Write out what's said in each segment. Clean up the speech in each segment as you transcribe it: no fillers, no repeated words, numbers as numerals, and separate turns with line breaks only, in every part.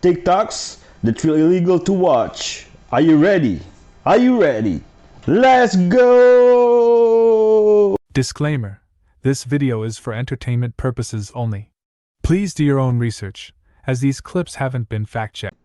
TikToks that feel illegal to watch. Are you ready? Are you ready? Let's go!
Disclaimer: this video is for entertainment purposes only. Please do your own research, as these clips haven't been fact-checked.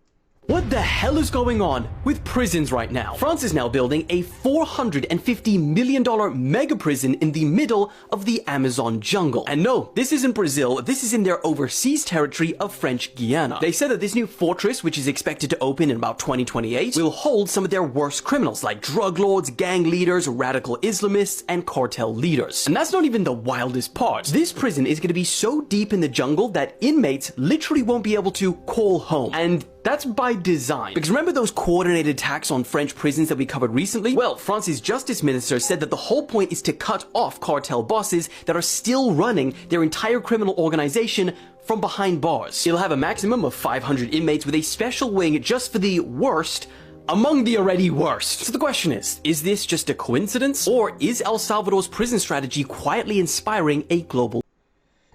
What the hell is going on with prisons right now? France is now building a $450 million mega prison in the middle of the Amazon jungle. And no, this isn't Brazil, this is in their overseas territory of French Guiana. They said that this new fortress, which is expected to open in about 2028, will hold some of their worst criminals like drug lords, gang leaders, radical Islamists, and cartel leaders. And that's not even the wildest part. This prison is going to be so deep in the jungle that inmates literally won't be able to call home. And that's by design. Because remember those coordinated attacks on French prisons that we covered recently? Well, France's justice minister said that the whole point is to cut off cartel bosses that are still running their entire criminal organization from behind bars. It'll have a maximum of 500 inmates with a special wing just for the worst among the already worst. So the question is this just a coincidence? Or is El Salvador's prison strategy quietly inspiring a global?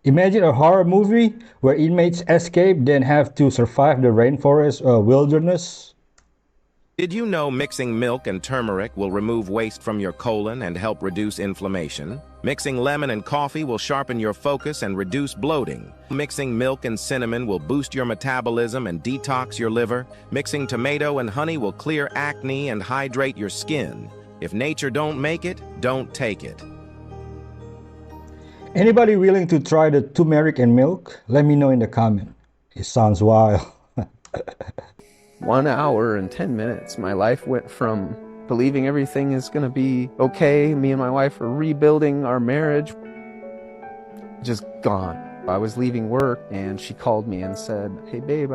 Imagine a horror movie where inmates escape then have to survive the rainforest wilderness.
Did you know mixing milk and turmeric will remove waste from your colon and help reduce inflammation? Mixing lemon and coffee will sharpen your focus and reduce bloating. Mixing milk and cinnamon will boost your metabolism and detox your liver. Mixing tomato and honey will clear acne and hydrate your skin. If nature don't make it, don't take it.
Anybody willing to try the turmeric and milk? Let me know in the comment. It sounds wild.
1 hour and 10 minutes, my life went from believing everything is going to be okay, me and my wife are rebuilding our marriage, just gone. I was leaving work and she called me and said, "Hey babe,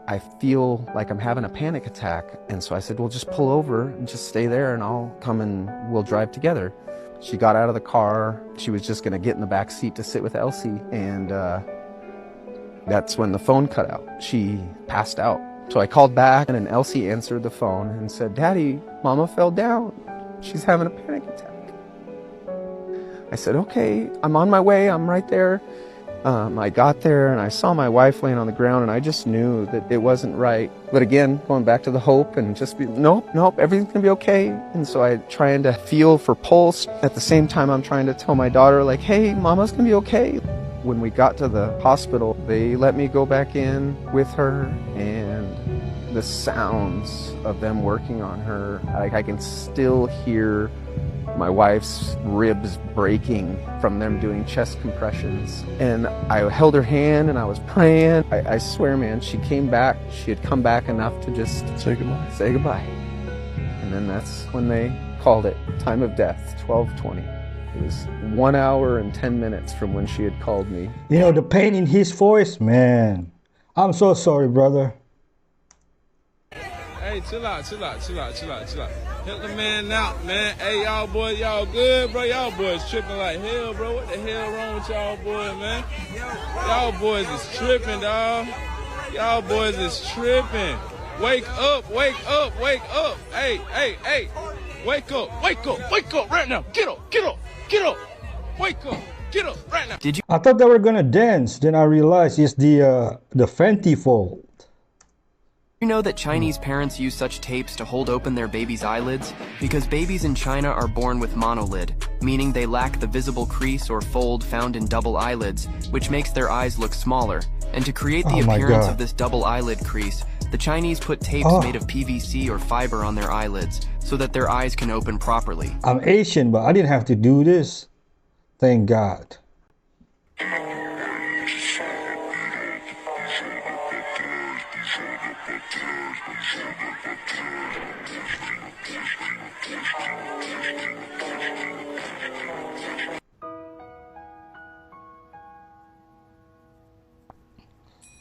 I feel like I'm having a panic attack." And so I said, "Well, just pull over and just stay there and I'll come and we'll drive together." She got out of the car. She was just going to get in the back seat to sit with Elsie. And that's when the phone cut out. She passed out. So I called back and Elsie answered the phone and said, "Daddy, Mama fell down. She's having a panic attack." I said, "Okay, I'm on my way. I'm right there." I got there and I saw my wife laying on the ground and I just knew that it wasn't right. But again, going back to the hope and just be, nope, everything's gonna be okay. And so I'm trying to feel for pulse. At the same time, I'm trying to tell my daughter, like, "Hey, Mama's gonna be okay." When we got to the hospital, they let me go back in with her, and the sounds of them working on her, like I can still hear my wife's ribs breaking from them doing chest compressions. And I held her hand and I was praying. I swear, man, she came back. She had come back enough to just say goodbye. And then that's when they called it time of death, 12:20. It was 1 hour and 10 minutes from when she had called me.
You know, the pain in his voice, man. I'm so sorry, brother.
Hey, chill out. Help the man out, man. Hey, y'all boys, y'all good, bro? Y'all boys tripping like hell, bro. What the hell wrong with y'all boys, man? Y'all boys is tripping, dawg. Y'all boys is tripping. Wake up. Hey. Wake up right now. Get up. Wake up right now.
I thought they were gonna dance, then I realized it's the Fenty fold.
You know that Chinese parents use such tapes to hold open their babies' eyelids? Because babies in China are born with monolid, meaning they lack the visible crease or fold found in double eyelids, which makes their eyes look smaller. And to create the appearance of this double eyelid crease, the Chinese put tapes made of PVC or fiber on their eyelids, so that their eyes can open properly.
I'm Asian, but I didn't have to do this. Thank God.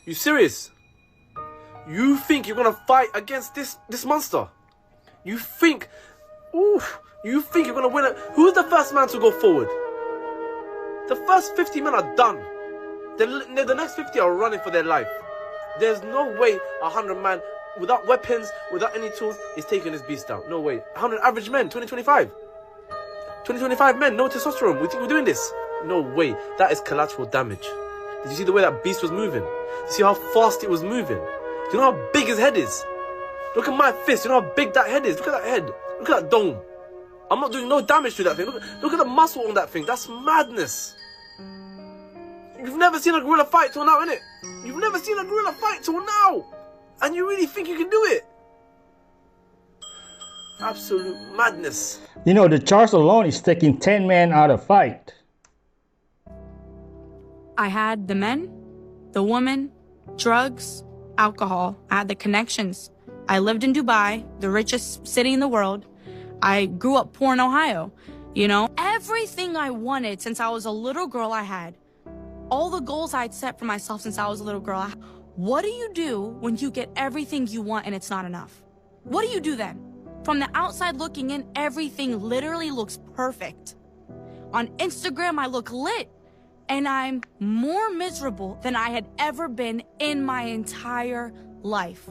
You serious? You think you're gonna fight against this monster? You think you're gonna win it? Who's the first man to go forward? The first 50 men are done. The next 50 are running for their life. There's no way 100 man without weapons, without any tools, is taking this beast down. No way. 100 average men, 2025. 2025 men, no testosterone. We think we're doing this? No way. That is collateral damage. Did you see the way that beast was moving? Did you see how fast it was moving? Did Do you know how big his head is? Look at my fist. You know how big that head is? Look at that head. Look at that dome. I'm not doing no damage to that thing. Look at the muscle on that thing. That's madness. You've never seen a gorilla fight till now, innit? You've never seen a gorilla fight till now. And you really think you can do it? Absolute madness.
You know, the charge alone is taking 10 men out of fight.
I had the men, the women, drugs, alcohol. I had the connections. I lived in Dubai, the richest city in the world. I grew up poor in Ohio. You know, everything I wanted since I was a little girl I had. All the goals I'd set for myself since I was a little girl. What do you do when you get everything you want and it's not enough? What do you do then? From the outside looking in, everything literally looks perfect. On Instagram, I look lit, and I'm more miserable than I had ever been in my entire life.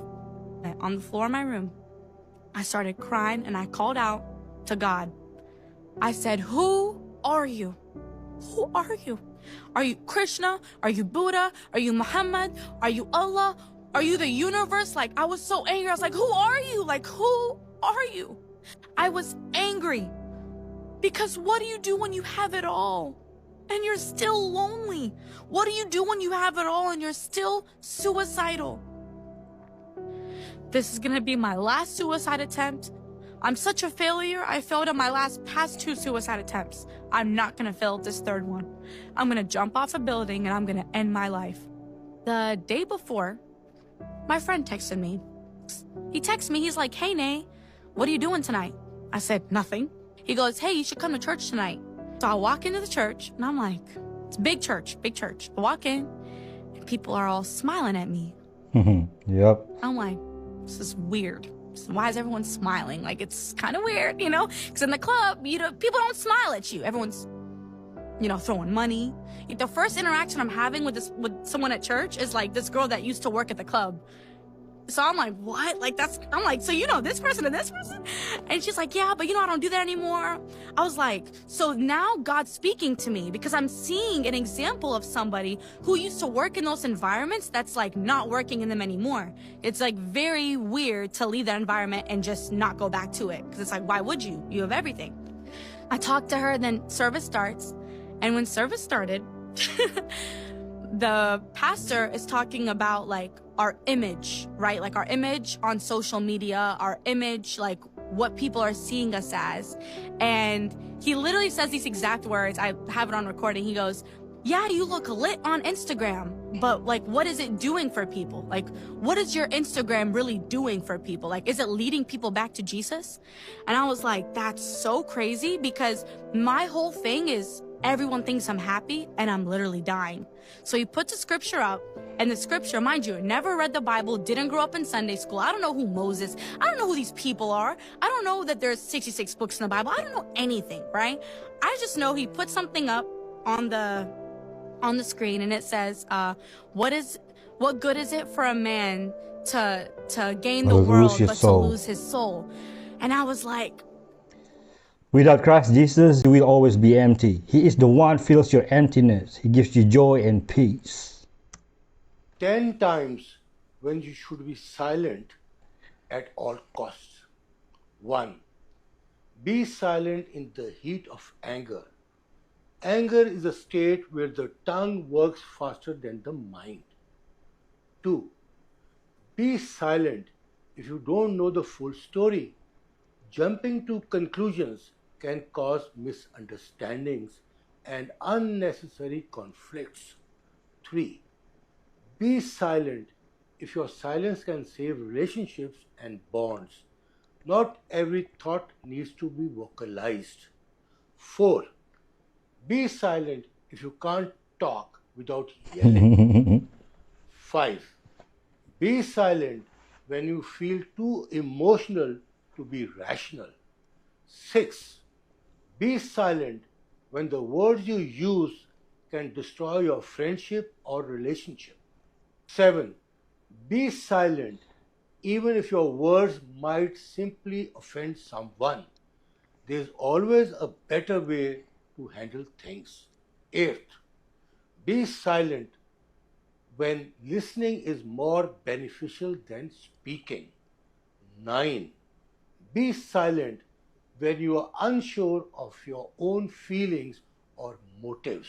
On the floor of my room, I started crying and I called out to God. I said, who are you? Who are you? Are you Krishna? Are you Buddha? Are you Muhammad? Are you Allah? Are you the universe? Like, I was so angry. I was like, who are you? Like, who are you? I was angry because what do you do when you have it all and you're still lonely? What do you do when you have it all and you're still suicidal? This is gonna be my last suicide attempt. I'm such a failure. I failed at my past 2 suicide attempts. I'm not gonna fail at this 3rd one. I'm gonna jump off a building and I'm gonna end my life. The day before, my friend texted me. He texted me, he's like, hey, Nay, what are you doing tonight? I said, nothing. He goes, hey, you should come to church tonight. So I walk into the church and I'm like, it's a big church, big church. I walk in and people are all smiling at me.
Yep.
I'm like, this is weird. Why is everyone smiling? Like, it's kind of weird, you know? Because in the club, you know, people don't smile at you. Everyone's, you know, throwing money. The first interaction I'm having with someone at church is like this girl that used to work at the club. So I'm like, what? Like, I'm like, so you know this person and this person? And she's like, yeah, but you know, I don't do that anymore. I was like, so now God's speaking to me because I'm seeing an example of somebody who used to work in those environments that's like not working in them anymore. It's like very weird to leave that environment and just not go back to it. Because it's like, why would you? You have everything. I talked to her, then service starts. And when service started, the pastor is talking about like our image, right? Like our image on social media, our image, like what people are seeing us as. And he literally says these exact words. I have it on recording. He goes, yeah, you look lit on Instagram, but like, what is it doing for people? Like, what is your Instagram really doing for people? Like, is it leading people back to Jesus? And I was like, that's so crazy because my whole thing is everyone thinks I'm happy and I'm literally dying. So he put the scripture up, and the scripture, mind you, never read the Bible, didn't grow up in Sunday school. I don't know who Moses, I don't know who these people are. I don't know that there's 66 books in the Bible. I don't know anything, right? I just know he put something up on the screen, and it says, what good is it for a man to gain the world but to lose his soul? And I was like,
without Christ Jesus, you will always be empty. He is the one who fills your emptiness. He gives you joy and peace.
10 times when you should be silent at all costs. 1. Be silent in the heat of anger. Anger is a state where the tongue works faster than the mind. 2. Be silent if you don't know the full story. Jumping to conclusions can cause misunderstandings and unnecessary conflicts. 3. Be silent if your silence can save relationships and bonds. Not every thought needs to be vocalized. 4. Be silent if you can't talk without yelling. 5. Be silent when you feel too emotional to be rational. 6. Be silent when the words you use can destroy your friendship or relationship. 7. Be silent even if your words might simply offend someone. There is always a better way to handle things. 8. Be silent when listening is more beneficial than speaking. 9. Be silent when you are unsure of your own feelings or motives.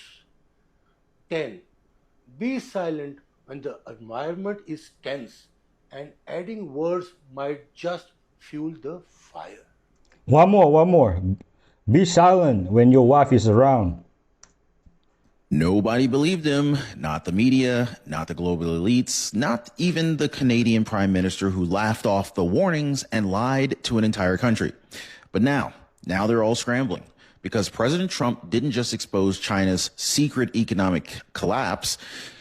10. Be silent when the environment is tense and adding words might just fuel the fire.
One more. Be silent when your wife is around.
Nobody believed him, not the media, not the global elites, not even the Canadian Prime Minister who laughed off the warnings and lied to an entire country. But now they're all scrambling because President Trump didn't just expose China's secret economic collapse.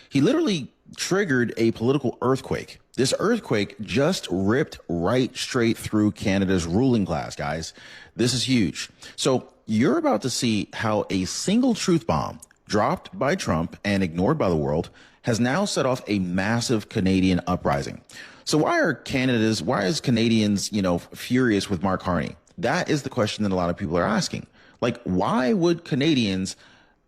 He literally triggered a political earthquake. This earthquake just ripped right straight through Canada's ruling class, guys. This is huge. So you're about to see how a single truth bomb dropped by Trump and ignored by the world has now set off a massive Canadian uprising. So why is Canadians, furious with Mark Carney? That is the question that a lot of people are asking. Like, why would Canadians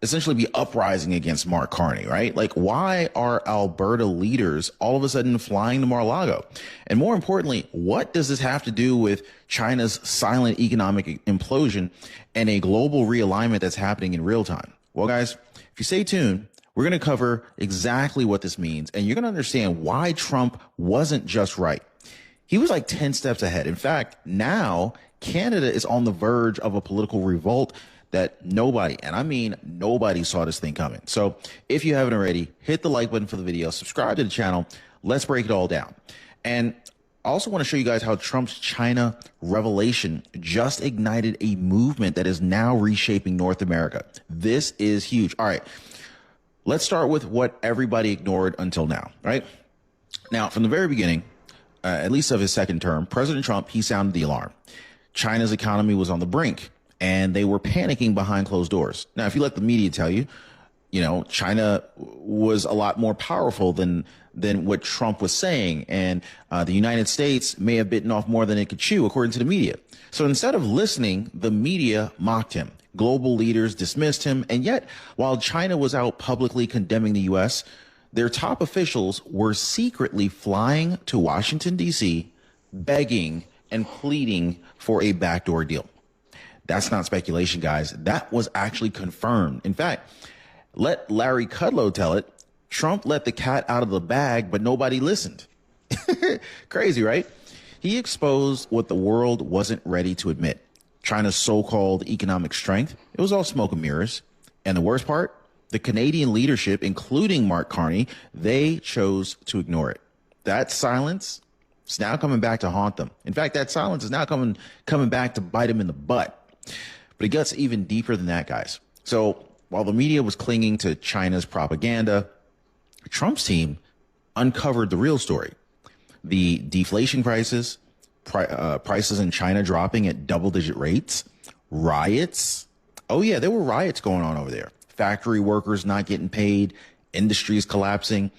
essentially be uprising against Mark Carney, right? Like, why are Alberta leaders all of a sudden flying to Mar-a-Lago? And more importantly, what does this have to do with China's silent economic implosion and a global realignment that's happening in real time? Well, guys, if you stay tuned, we're going to cover exactly what this means, and you're going to understand why Trump wasn't just right. He was like 10 steps ahead. In fact, now Canada is on the verge of a political revolt that nobody, and I mean nobody, saw this thing coming. So if you haven't already, hit the like button for the video, subscribe to the channel. Let's break it all down. And I also want to show you guys how Trump's China revelation just ignited a movement that is now reshaping North America. This is huge. All right, let's start with what everybody ignored until now, right? Now, from the very beginning, at least of his second term, President Trump, he sounded the alarm. China's economy was on the brink, and they were panicking behind closed doors. Now, if you let the media tell you, China was a lot more powerful than what Trump was saying. And the United States may have bitten off more than it could chew, according to the media. So instead of listening, the media mocked him. Global leaders dismissed him. And yet, while China was out publicly condemning the U.S., their top officials were secretly flying to Washington, D.C., begging and pleading for a backdoor deal. That's not speculation, guys. That was actually confirmed. In fact, let Larry Kudlow tell it, Trump let the cat out of the bag, but nobody listened. Crazy, right? He exposed what the world wasn't ready to admit. China's so-called economic strength, it was all smoke and mirrors. And the worst part, the Canadian leadership, including Mark Carney, they chose to ignore it. That silence is now coming back to haunt them. In fact, that silence is now coming back to bite them in the butt. But it gets even deeper than that, guys. So while the media was clinging to China's propaganda, Trump's team uncovered the real story. The deflation crisis, prices in China dropping at double-digit rates, riots. Oh, yeah, there were riots going on over there. Factory workers not getting paid, industries collapsing,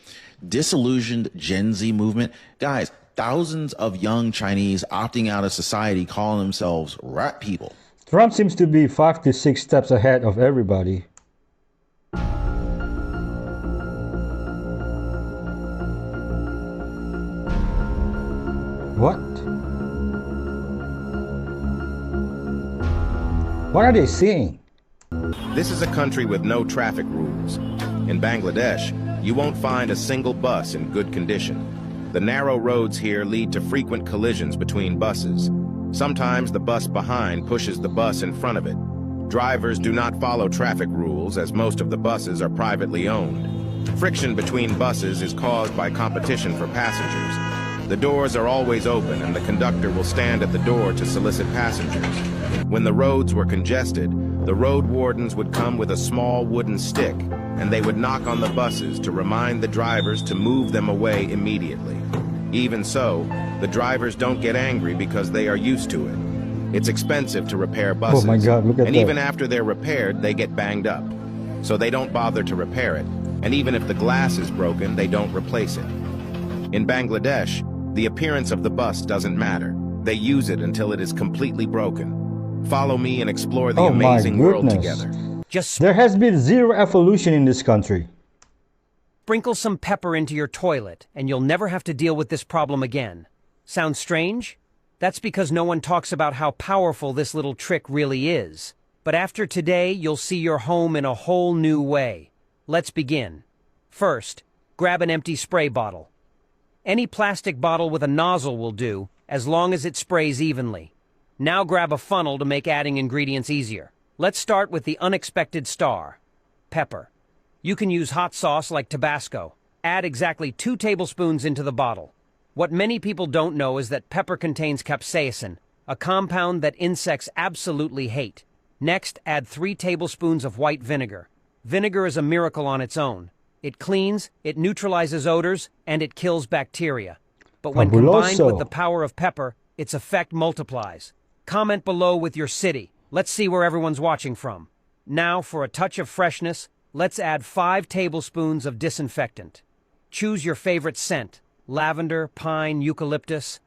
disillusioned Gen Z movement. Guys, thousands of young Chinese opting out of society, calling themselves rat people.
Trump seems to be 5 to 6 steps ahead of everybody. What? What are they saying?
This is a country with no traffic rules. In Bangladesh, you won't find a single bus in good condition. The narrow roads here lead to frequent collisions between buses. Sometimes the bus behind pushes the bus in front of it. Drivers do not follow traffic rules as most of the buses are privately owned. Friction between buses is caused by competition for passengers. The doors are always open and the conductor will stand at the door to solicit passengers. When the roads were congested, the road wardens would come with a small wooden stick and they would knock on the buses to remind the drivers to move them away immediately. Even so, the drivers don't get angry because they are used to it. It's expensive to repair buses.
Oh my God, look at
and
that.
even after they're repaired, they get banged up. So they don't bother to repair it. And even if the glass is broken, they don't replace it. In Bangladesh, the appearance of the bus doesn't matter. They use it until it is completely broken. Follow me and explore the
Oh my
amazing world
goodness.
together.
There has been zero evolution in this country.
Sprinkle some pepper into your toilet, and you'll never have to deal with this problem again. Sounds strange? That's because no one talks about how powerful this little trick really is. But after today, you'll see your home in a whole new way. Let's begin. First, grab an empty spray bottle. Any plastic bottle with a nozzle will do, as long as it sprays evenly. Now grab a funnel to make adding ingredients easier. Let's start with the unexpected star, pepper. You can use hot sauce like Tabasco. Add exactly 2 tablespoons into the bottle. What many people don't know is that pepper contains capsaicin, a compound that insects absolutely hate. Next, add 3 tablespoons of white vinegar. Vinegar is a miracle on its own. It cleans, it neutralizes odors, and it kills bacteria. But when combined with the power of pepper, its effect multiplies. Comment below with your city. Let's see where everyone's watching from. Now, for a touch of freshness, let's add 5 tablespoons of disinfectant. Choose your favorite scent: lavender, pine, eucalyptus.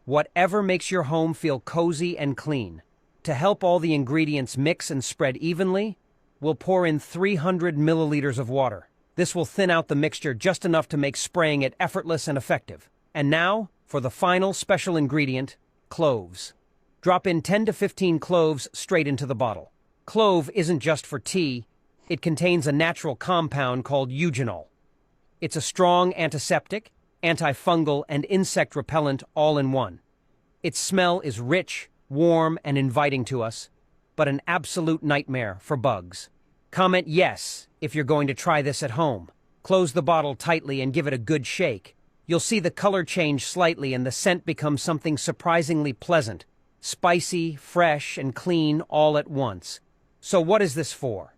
Whatever makes your home feel cozy and clean. To help all the ingredients mix and spread evenly, we'll pour in 300 milliliters of water. This will thin out the mixture just enough to make spraying it effortless and effective. And now, for the final special ingredient, cloves. Drop in 10 to 15 cloves straight into the bottle. Clove isn't just for tea. It contains a natural compound called eugenol. It's a strong antiseptic, antifungal, and insect repellent all in one. Its smell is rich, warm, and inviting to us, but an absolute nightmare for bugs. Comment yes if you're going to try this at home. Close the bottle tightly and give it a good shake. You'll see the color change slightly and the scent becomes something surprisingly pleasant. Spicy, fresh, and clean all at once. So what is this for?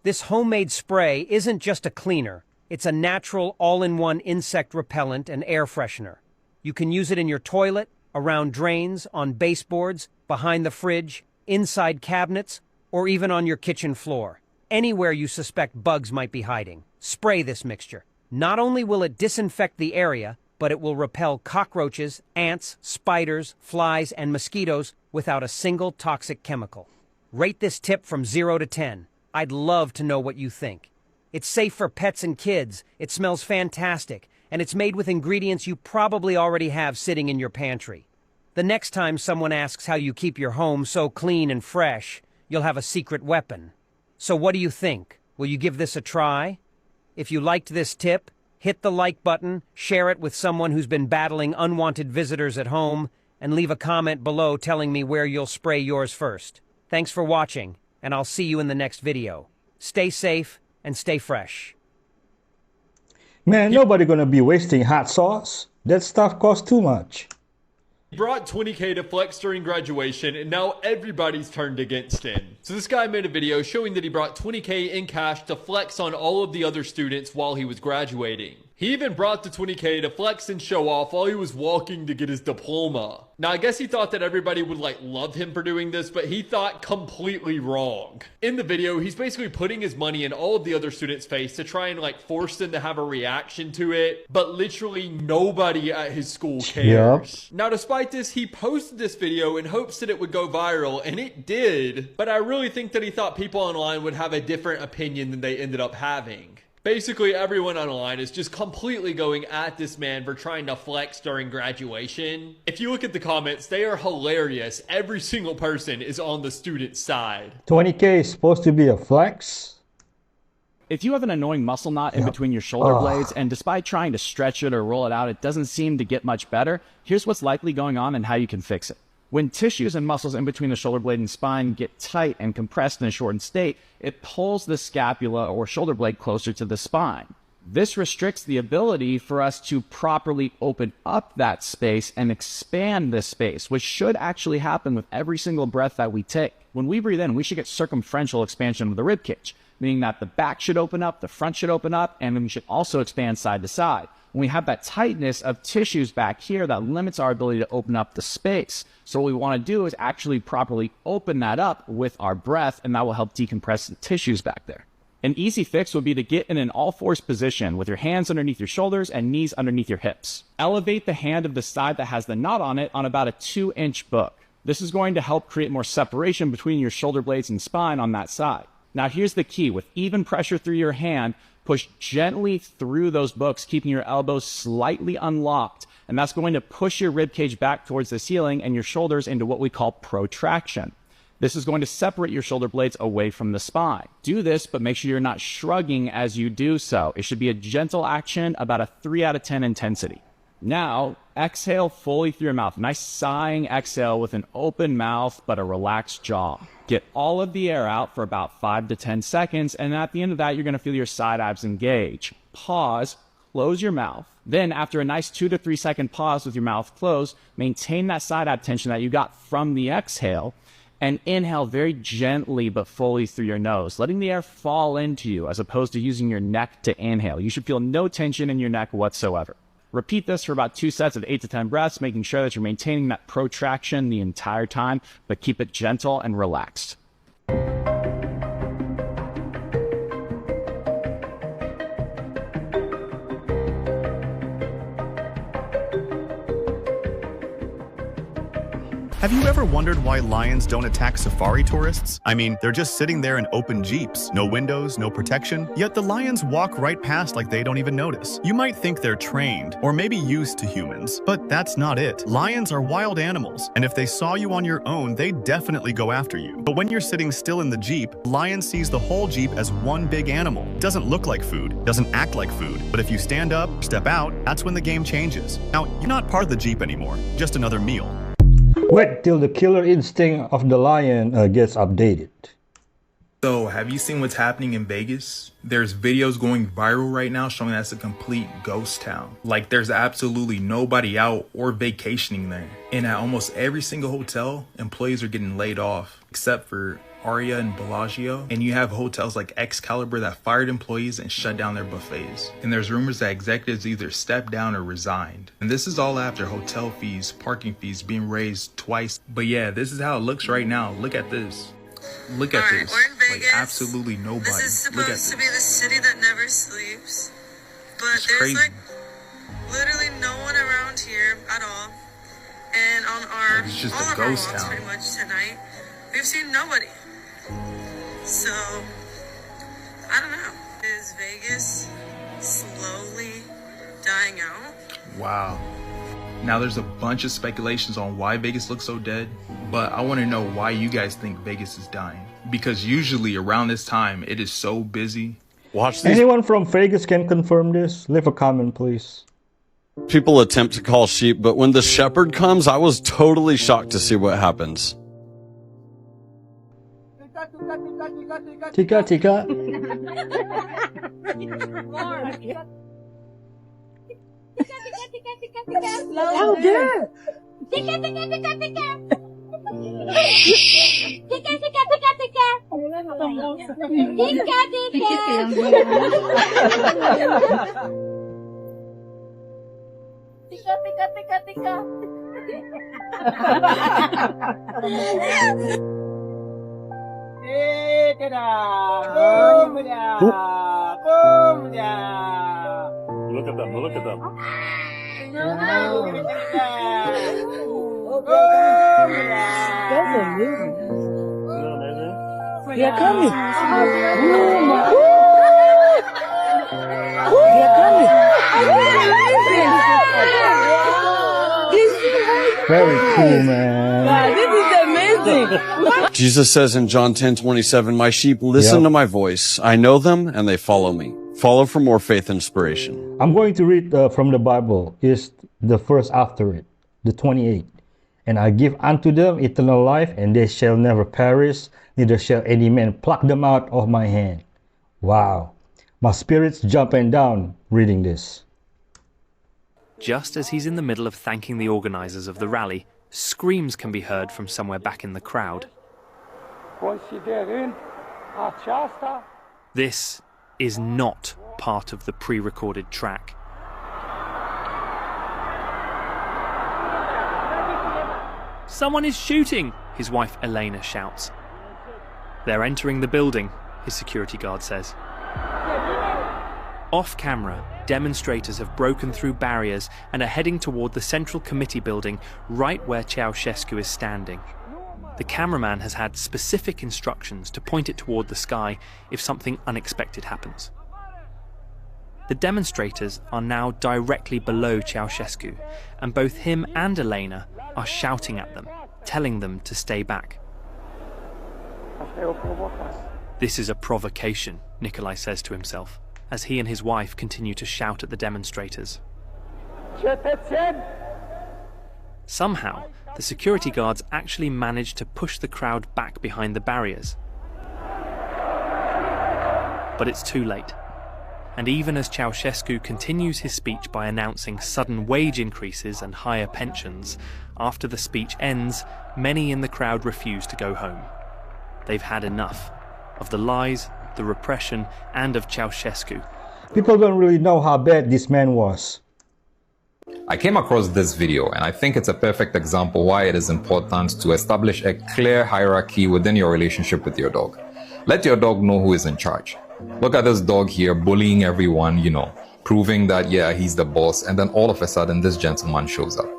This homemade spray isn't just a cleaner. It's a natural all-in-one insect repellent and air freshener. You can use it in your toilet, around drains, on baseboards, behind the fridge, inside cabinets, or even on your kitchen floor. Anywhere you suspect bugs might be hiding. Spray this mixture. Not only will it disinfect the area, but it will repel cockroaches, ants, spiders, flies, and mosquitoes without a single toxic chemical. Rate this tip from 0 to 10. I'd love to know what you think. It's safe for pets and kids, it smells fantastic, and it's made with ingredients you probably already have sitting in your pantry. The next time someone asks how you keep your home so clean and fresh, you'll have a secret weapon. So what do you think? Will you give this a try? If you liked this tip, hit the like button, share it with someone who's been battling unwanted visitors at home, and leave a comment below telling me where you'll spray yours first. Thanks for watching, and I'll see you in the next video. Stay safe and stay fresh.
Man, nobody gonna be wasting hot sauce. That stuff costs too much.
He brought 20K to flex during graduation, and now everybody's turned against him. So this guy made a video showing that he brought 20K in cash to flex on all of the other students while he was graduating. He even brought the 20K to flex and show off while he was walking to get his diploma. Now, I guess he thought that everybody would love him for doing this, but he thought completely wrong. In the video, he's basically putting his money in all of the other students' face to try and force them to have a reaction to it, but literally nobody at his school cares. Now, despite this, he posted this video in hopes that it would go viral, and it did, but I really think that he thought people online would have a different opinion than they ended up having. Basically, everyone online is just completely going at this man for trying to flex during graduation. If you look at the comments, they are hilarious. Every single person is on the student's side.
20K is supposed to be a flex?
If you have an annoying muscle knot in between your shoulder blades, and despite trying to stretch it or roll it out, it doesn't seem to get much better, here's what's likely going on and how you can fix it. When tissues and muscles in between the shoulder blade and spine get tight and compressed in a shortened state, it pulls the scapula or shoulder blade closer to the spine. This restricts the ability for us to properly open up that space and expand this space, which should actually happen with every single breath that we take. When we breathe in, we should get circumferential expansion of the rib cage, meaning that the back should open up, the front should open up, and then we should also expand side to side. When we have that tightness of tissues back here, that limits our ability to open up the space. So what we want to do is actually properly open that up with our breath, and that will help decompress the tissues back there. An easy fix would be to get in an all-fours position with your hands underneath your shoulders and knees underneath your hips. Elevate the hand of the side that has the knot on it on about a 2-inch book. This is going to help create more separation between your shoulder blades and spine on that side. Now here's the key. With even pressure through your hand, Push gently through those books, keeping your elbows slightly unlocked. And that's going to push your rib cage back towards the ceiling and your shoulders into what we call protraction. This is going to separate your shoulder blades away from the spine. Do this, but make sure you're not shrugging as you do so. It should be a gentle action, about a 3 out of 10 intensity. Now, exhale fully through your mouth. Nice sighing exhale with an open mouth, but a relaxed jaw. Get all of the air out for about 5 to 10 seconds, and at the end of that, you're going to feel your side abs engage. Pause, close your mouth. Then, after a nice 2 to 3 second pause with your mouth closed, maintain that side ab tension that you got from the exhale, and inhale very gently but fully through your nose, letting the air fall into you as opposed to using your neck to inhale. You should feel no tension in your neck whatsoever. Repeat this for about 2 sets of 8 to 10 breaths, making sure that you're maintaining that protraction the entire time, but keep it gentle and relaxed.
Have you ever wondered why lions don't attack safari tourists? I mean, they're just sitting there in open jeeps, no windows, no protection, yet the lions walk right past like they don't even notice. You might think they're trained, or maybe used to humans, but that's not it. Lions are wild animals, and if they saw you on your own, they'd definitely go after you. But when you're sitting still in the jeep, lion sees the whole jeep as one big animal. It doesn't look like food, doesn't act like food, but if you stand up, step out, that's when the game changes. Now, you're not part of the jeep anymore, just another meal.
Wait till the killer instinct of the lion gets updated.
So, have you seen what's happening in Vegas? There's videos going viral right now showing that's a complete ghost town. Like, there's absolutely nobody out or vacationing there. And at almost every single hotel, employees are getting laid off, except for Aria and Bellagio. And you have hotels like Excalibur that fired employees and shut down their buffets. And there's rumors that executives either stepped down or resigned. And this is all after hotel fees, parking fees being raised twice. But yeah, this is how it looks right now. Look at this. Look at this.
We're in Vegas.
Like, absolutely nobody.
This is supposed to be the city that never sleeps. But
It's
there's
crazy.
like literally no one around here at all. And on our
It's just
all
a
of our
ghost
walks
town.
pretty much tonight, we've seen nobody. So I don't know. Is Vegas slowly dying out?
Wow. Now there's a bunch of speculations on why Vegas looks so dead, but I want to know why you guys think Vegas is dying. Because usually around this time, it is so busy.
Watch these.
Anyone from Vegas can confirm this? Leave a comment, please.
People attempt to call sheep, but when the shepherd comes, I was totally shocked to see what happens.
Tika, tika.
Louder. Tika, tika, tika, tika. Tika, tika, tika, tika. Tika, tika. Tika, tika, tika,
Look at them, look at them.
They're coming.
Very cool, man.
This is amazing.
Jesus says in John 10:27, "My sheep listen to my voice. I know them and they follow me." Follow for more faith inspiration.
I'm going to read from the Bible. Is the verse after it, the 28. And I give unto them eternal life, and they shall never perish, neither shall any man pluck them out of my hand. Wow. My spirit's jumping down reading this.
Just as he's in the middle of thanking the organisers of the rally, screams can be heard from somewhere back in the crowd. This is not part of the pre-recorded track. Someone is shooting, his wife Elena shouts. They're entering the building, his security guard says. Off camera, demonstrators have broken through barriers and are heading toward the Central Committee building right where Ceausescu is standing. The cameraman has had specific instructions to point it toward the sky if something unexpected happens. The demonstrators are now directly below Ceausescu, and both him and Elena are shouting at them, telling them to stay back. This is a provocation, Nikolai says to himself, as he and his wife continue to shout at the demonstrators. Somehow, the security guards actually manage to push the crowd back behind the barriers. But it's too late. And even as Ceausescu continues his speech by announcing sudden wage increases and higher pensions, after the speech ends, many in the crowd refuse to go home. They've had enough of the lies, the repression, and of Ceausescu.
People don't really know how bad this man was.
I came across this video and I think it's a perfect example why it is important to establish a clear hierarchy within your relationship with your dog. Let your dog know who is in charge. Look at this dog here bullying everyone, proving that, yeah, he's the boss, and then all of a sudden this gentleman shows up.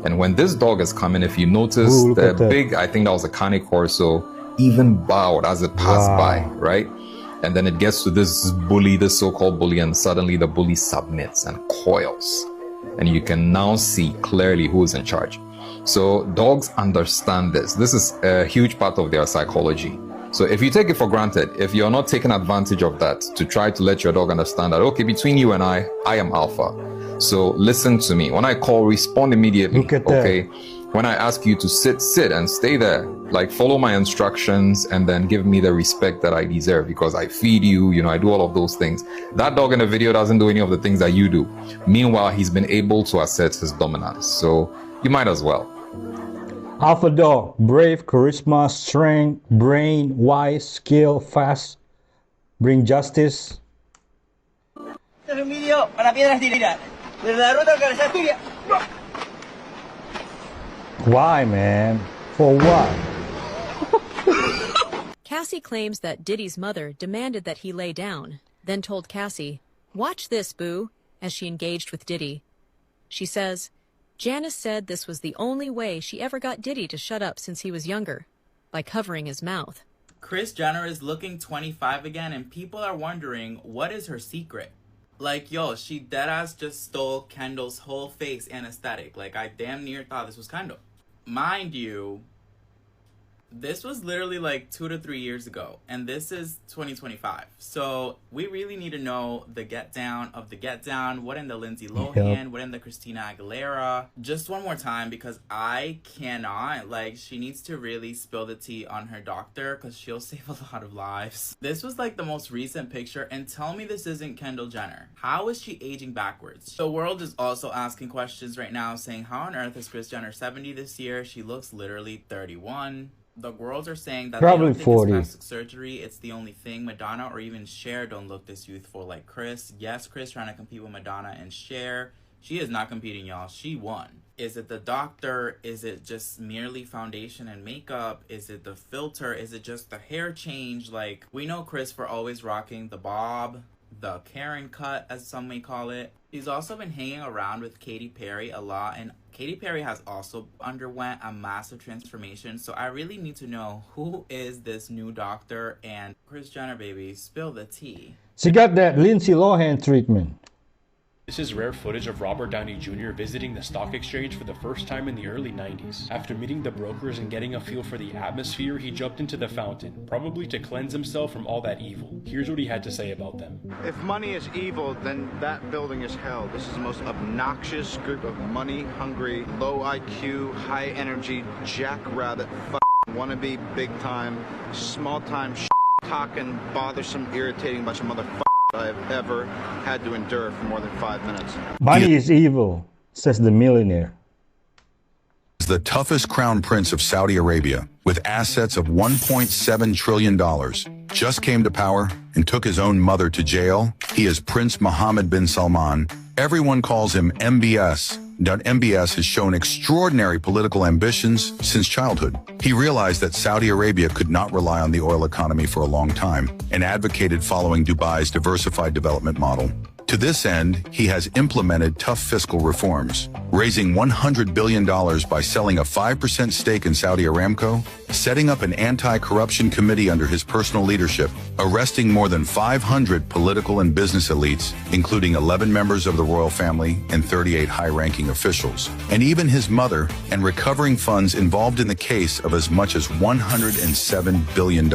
And when this dog is coming, if you notice, the big, I think that was a Cane Corso, even bowed as it passed by, right? And then it gets to this bully, this so-called bully, and suddenly the bully submits and coils. And you can now see clearly who is in charge. So dogs understand this. This is a huge part of their psychology. So if you take it for granted, if you're not taking advantage of that to try to let your dog understand that, okay, between you and I am alpha. So listen to me. When I call, respond immediately. Okay. When I ask you to sit and stay there. Like follow my instructions and then give me the respect that I deserve because I feed you, I do all of those things. That dog in the video doesn't do any of the things that you do. Meanwhile, he's been able to assert his dominance. So you might as well.
Alpha dog, brave, charisma, strength, brain, wise, skill, fast, bring justice. Why, man? For what?
Cassie claims that Diddy's mother demanded that he lay down, then told Cassie, "Watch this, boo," as she engaged with Diddy. She says, Janice said this was the only way she ever got Diddy to shut up since he was younger, by covering his mouth.
Kris Jenner is looking 25 again, and people are wondering, what is her secret? Like, yo, she deadass just stole Kendall's whole face and aesthetic. Like, I damn near thought this was Kendall. Mind you, this was literally like 2 to 3 years ago, and this is 2025. So we really need to know the get down of the get down. What in the Lindsay Lohan? What in the Christina Aguilera? Just one more time, because I cannot. Like, she needs to really spill the tea on her doctor, because she'll save a lot of lives. This was like the most recent picture, and tell me this isn't Kendall Jenner. How is she aging backwards? The world is also asking questions right now, saying, how on earth is Kris Jenner 70 this year? She looks literally 31. The girls are saying that
probably
they don't think
40.
it's plastic surgery. It's the only thing. Madonna or even Cher don't look this youthful like Kris. Yes, Kris trying to compete with Madonna and Cher. She is not competing, y'all. She won. Is it the doctor? Is it just merely foundation and makeup? Is it the filter? Is it just the hair change? Like, we know Kris for always rocking the bob, the Karen cut, as some may call it. She's also been hanging around with Katy Perry a lot, and Katy Perry has also underwent a massive transformation. So I really need to know, who is this new doctor? And Kris Jenner, baby, spill the tea.
She got that Lindsay Lohan treatment.
This is rare footage of Robert Downey Jr. visiting the stock exchange for the first time in the early 90s. After meeting the brokers and getting a feel for the atmosphere, he jumped into the fountain, probably to cleanse himself from all that evil. Here's what he had to say about them.
If money is evil, then that building is hell. This is the most obnoxious group of money-hungry, low IQ, high-energy, jackrabbit, wannabe, big-time, small-time, talking, bothersome, irritating bunch of motherfuckers I have ever had to endure for more than 5 minutes.
Money is evil, says the millionaire.
The toughest crown prince of Saudi Arabia, with assets of $1.7 trillion, just came to power and took his own mother to jail. He is Prince Mohammed bin Salman. Everyone calls him MBS. Now, MBS has shown extraordinary political ambitions since childhood. He realized that Saudi Arabia could not rely on the oil economy for a long time and advocated following Dubai's diversified development model. To this end, he has implemented tough fiscal reforms, raising $100 billion by selling a 5% stake in Saudi Aramco, setting up an anti-corruption committee under his personal leadership, arresting more than 500 political and business elites, including 11 members of the royal family and 38 high-ranking officials, and even his mother, and recovering funds involved in the case of as much as $107 billion.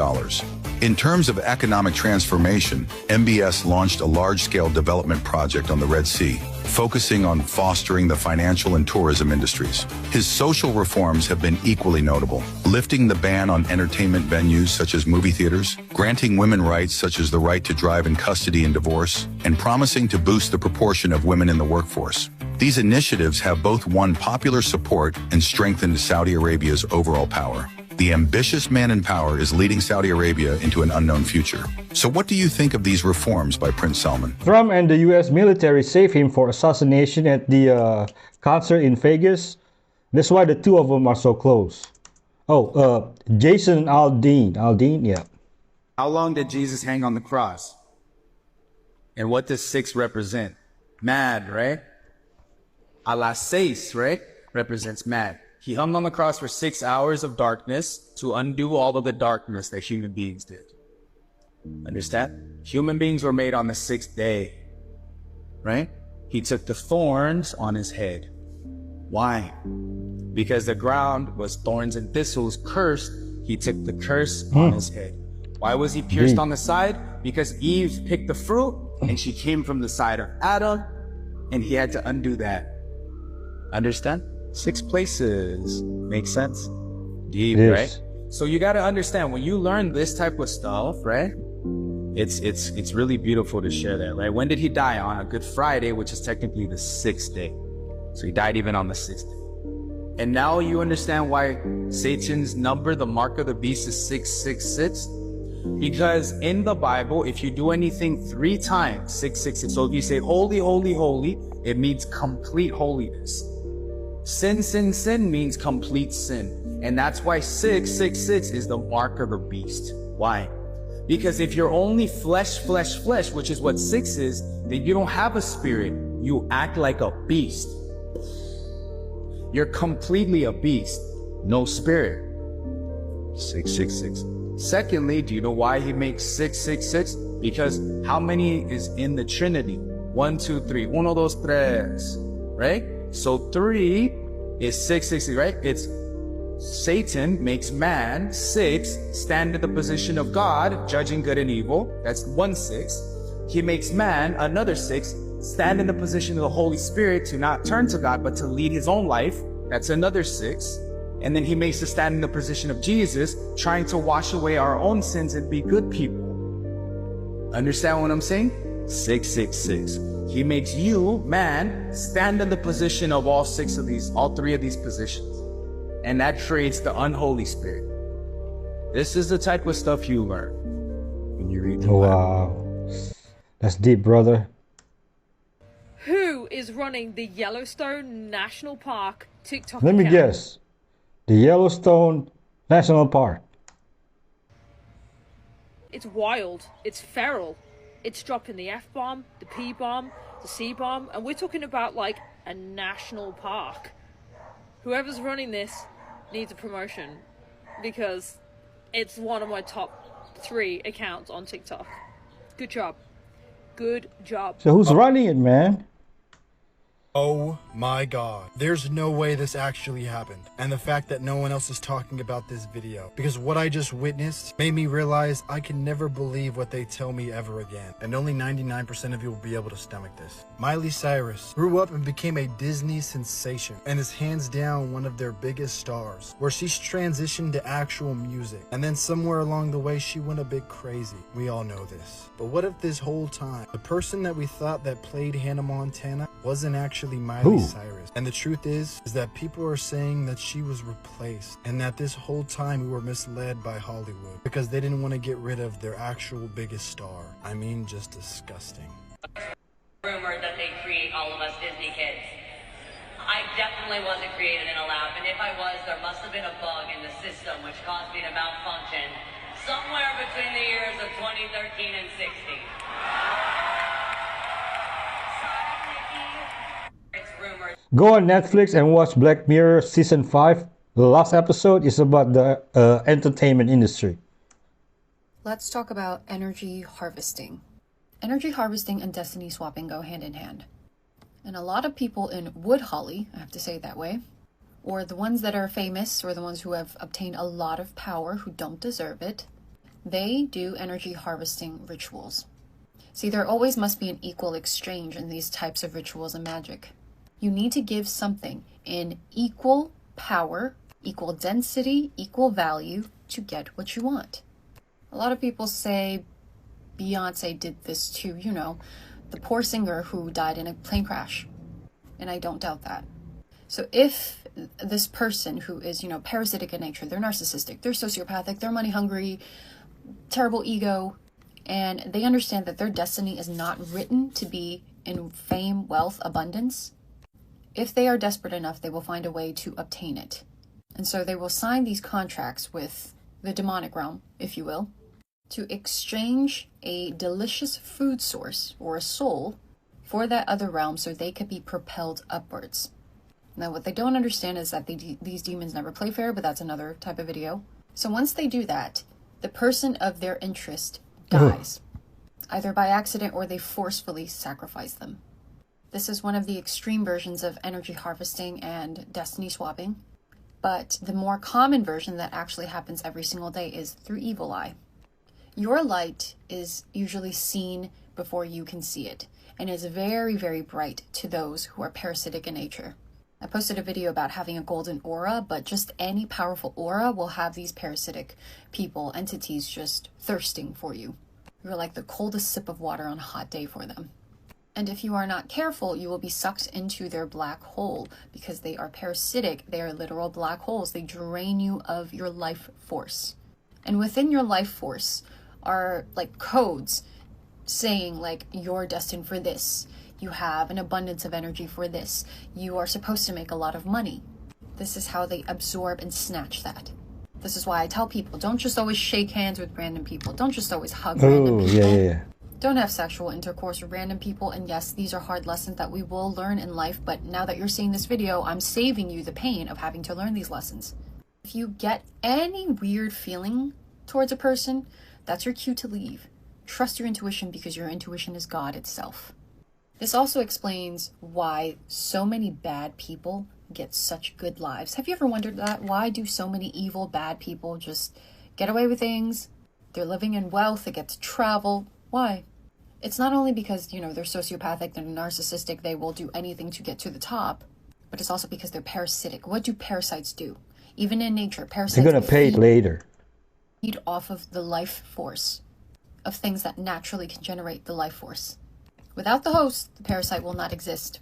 In terms of economic transformation, MBS launched a large-scale development project on the Red Sea, focusing on fostering the financial and tourism industries. His social reforms have been equally notable, lifting the ban on entertainment venues such as movie theaters, granting women rights such as the right to drive in custody and divorce, and promising to boost the proportion of women in the workforce. These initiatives have both won popular support and strengthened Saudi Arabia's overall power. The ambitious man in power is leading Saudi Arabia into an unknown future. So what do you think of these reforms by Prince Salman?
Trump and the U.S. military saved him for assassination at the concert in Vegas. That's why the two of them are so close. Oh, Jason Aldean, yeah.
How long did Jesus hang on the cross? And what does 6 represent? Mad, right? A las 6, right? Represents mad. He hung on the cross for 6 hours of darkness to undo all of the darkness that human beings did. Understand? Human beings were made on the 6th day, right? He took the thorns on his head. Why? Because the ground was thorns and thistles, cursed. He took the curse on his head. Why was he pierced on the side? Because Eve picked the fruit and she came from the side of Adam, and he had to undo that. Understand? 6 places. Makes sense? Deep,
Yes.
right? So you got to understand, when you learn this type of stuff, right? It's really beautiful to share that, right? When did he die? On a Good Friday, which is technically the 6th day. So he died even on the 6th day. And now you understand why Satan's number, the mark of the beast, is 666. Because in the Bible, if you do anything 3 times, 666. So if you say holy, holy, holy, it means complete holiness. Sin, sin, sin means complete sin. And that's why 666 is the mark of the beast. Why? Because if you're only flesh, flesh, flesh, which is what 6 is, then you don't have a spirit. You act like a beast. You're completely a beast. No spirit. 666. Secondly, do you know why he makes 666? Because how many is in the Trinity? 1, 2, 3. Uno, dos, tres. Right? So 3 is 660, right? It's Satan makes man, 6, stand in the position of God, judging good and evil. That's 1 6. He makes man, another 6, stand in the position of the Holy Spirit to not turn to God, but to lead his own life. That's another 6. And then he makes us stand in the position of Jesus, trying to wash away our own sins and be good people. Understand what I'm saying? 666. He makes you, man, stand in the position of all 6 of these, all 3 of these positions. And that creates the unholy spirit. This is the type of stuff you learn when you read the Bible.
Wow. That's deep, brother.
Who is running the Yellowstone National Park TikTok
Let me
account?
guess. The Yellowstone National Park.
It's wild. It's feral. It's dropping the F-bomb, the P-bomb, the C-bomb, and we're talking about like a national park. Whoever's running this needs a promotion because it's one of my top 3 accounts on TikTok. Good job. Good job.
So who's running it, man?
Oh my god. There's no way this actually happened. And the fact that no one else is talking about this video. Because what I just witnessed made me realize I can never believe what they tell me ever again. And only 99% of you will be able to stomach this. Miley Cyrus grew up and became a Disney sensation. And is hands down one of their biggest stars. Where she's transitioned to actual music. And then somewhere along the way she went a bit crazy. We all know this. But what if this whole time, the person that we thought that played Hannah Montana wasn't actually Miley Cyrus? And the truth is that people are saying that she was replaced and that this whole time we were misled by Hollywood because they didn't want to get rid of their actual biggest star. I mean, just disgusting.
Rumored that they create all of us Disney kids. I definitely wasn't created in a lab, and if I was, there must have been a bug in the system which caused me to malfunction somewhere between the years of 2013 and 16.
Go on Netflix and watch Black Mirror Season 5. The last episode is about the entertainment industry.
Let's talk about energy harvesting. Energy harvesting and destiny swapping go hand in hand. And a lot of people in Woodhulley, I have to say it that way, or the ones that are famous or the ones who have obtained a lot of power who don't deserve it, they do energy harvesting rituals. See, there always must be an equal exchange in these types of rituals and magic. You need to give something in equal power, equal density, equal value to get what you want. A lot of people say Beyonce did this too, you know, the poor singer who died in a plane crash. And I don't doubt that. So if this person who is, you know, parasitic in nature, they're narcissistic, they're sociopathic, they're money hungry, terrible ego, and they understand that their destiny is not written to be in fame, wealth, abundance, if they are desperate enough, they will find a way to obtain it. And so they will sign these contracts with the demonic realm, if you will, to exchange a delicious food source or a soul for that other realm so they could be propelled upwards. Now, what they don't understand is that these demons never play fair, but that's another type of video. So once they do that, the person of their interest dies, either by accident or they forcefully sacrifice them. This is one of the extreme versions of energy harvesting and destiny swapping. But the more common version that actually happens every single day is through evil eye. Your light is usually seen before you can see it, and is very, very bright to those who are parasitic in nature. I posted a video about having a golden aura, but just any powerful aura will have these parasitic people, entities just thirsting for you. You're like the coldest sip of water on a hot day for them. And if you are not careful, you will be sucked into their black hole because they are parasitic. They are literal black holes. They drain you of your life force. And within your life force are like codes saying like you're destined for this. You have an abundance of energy for this. You are supposed to make a lot of money. This is how they absorb and snatch that. This is why I tell people, don't just always shake hands with random people. Don't just always hug random people.
Yeah.
Don't have sexual intercourse with random people. And yes, these are hard lessons that we will learn in life. But now that you're seeing this video, I'm saving you the pain of having to learn these lessons. If you get any weird feeling towards a person, that's your cue to leave. Trust your intuition because your intuition is God itself. This also explains why so many bad people get such good lives. Have you ever wondered that? Why do so many evil, bad people just get away with things? They're living in wealth, they get to travel. Why? It's not only because, you know, they're sociopathic, they're narcissistic, they will do anything to get to the top, but it's also because they're parasitic. What do parasites do? Even in nature, parasites
They're gonna pay it later.
feed off of the life force of things that naturally can generate the life force. Without the host, the parasite will not exist.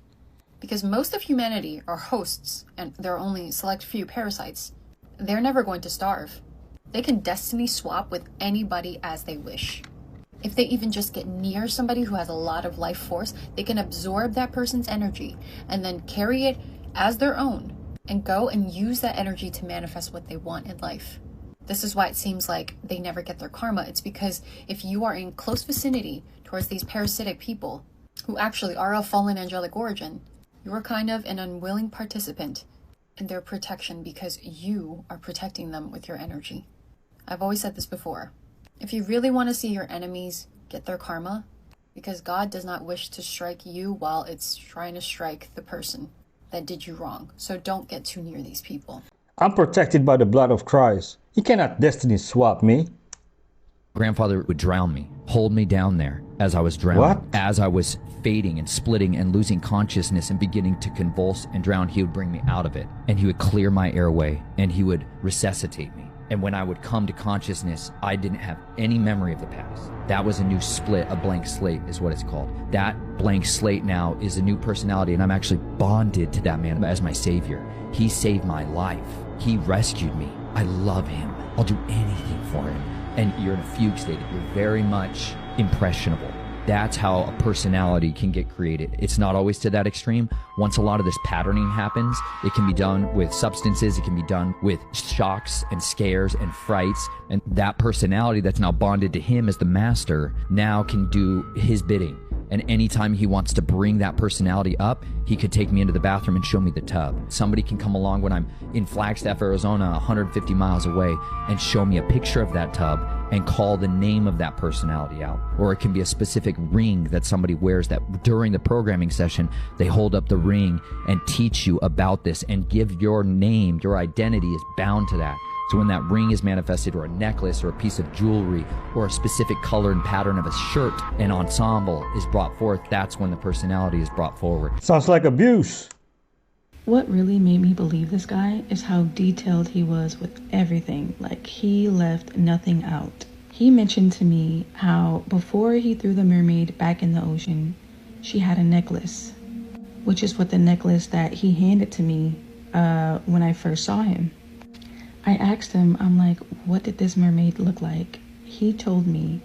Because most of humanity are hosts, and there are only select few parasites. They're never going to starve. They can destiny swap with anybody as they wish. If they even just get near somebody who has a lot of life force, they can absorb that person's energy and then carry it as their own and go and use that energy to manifest what they want in life. This is why it seems like they never get their karma. It's because if you are in close vicinity towards these parasitic people who actually are of fallen angelic origin, you're kind of an unwilling participant in their protection because you are protecting them with your energy. I've always said this before. If you really want to see your enemies get their karma, because God does not wish to strike you while it's trying to strike the person that did you wrong. So don't get too near these people.
I'm protected by the blood of Christ. He cannot destiny swap me.
Grandfather would drown me, hold me down there as I was drowning.
What?
As I was fading and splitting and losing consciousness and beginning to convulse and drown, he would bring me out of it. And he would clear my airway and he would resuscitate me. And when I would come to consciousness, I didn't have any memory of the past. That was a new split, a blank slate is what it's called. That blank slate now is a new personality, and I'm actually bonded to that man as my savior. He saved my life. He rescued me. I love him. I'll do anything for him. And you're in a fugue state. You're very much impressionable. That's how a personality can get created. It's not always to that extreme. Once a lot of this patterning happens, it can be done with substances, it can be done with shocks and scares and frights. And that personality that's now bonded to him as the master now can do his bidding And anytime he wants to bring that personality up, he could take me into the bathroom and show me the tub. Somebody can come along when I'm in Flagstaff, Arizona, 150 miles away, and show me a picture of that tub and call the name of that personality out. Or it can be a specific ring that somebody wears that during the programming session, they hold up the ring and teach you about this and give your name, your identity is bound to that. So when that ring is manifested, or a necklace, or a piece of jewelry, or a specific color and pattern of a shirt and ensemble is brought forth, that's when the personality is brought forward.
Sounds like abuse.
What really made me believe this guy is how detailed he was with everything. Like, he left nothing out. He mentioned to me how before he threw the mermaid back in the ocean, she had a necklace, which is what the necklace that he handed to me when I first saw him. I asked him, I'm like, what did this mermaid look like? He told me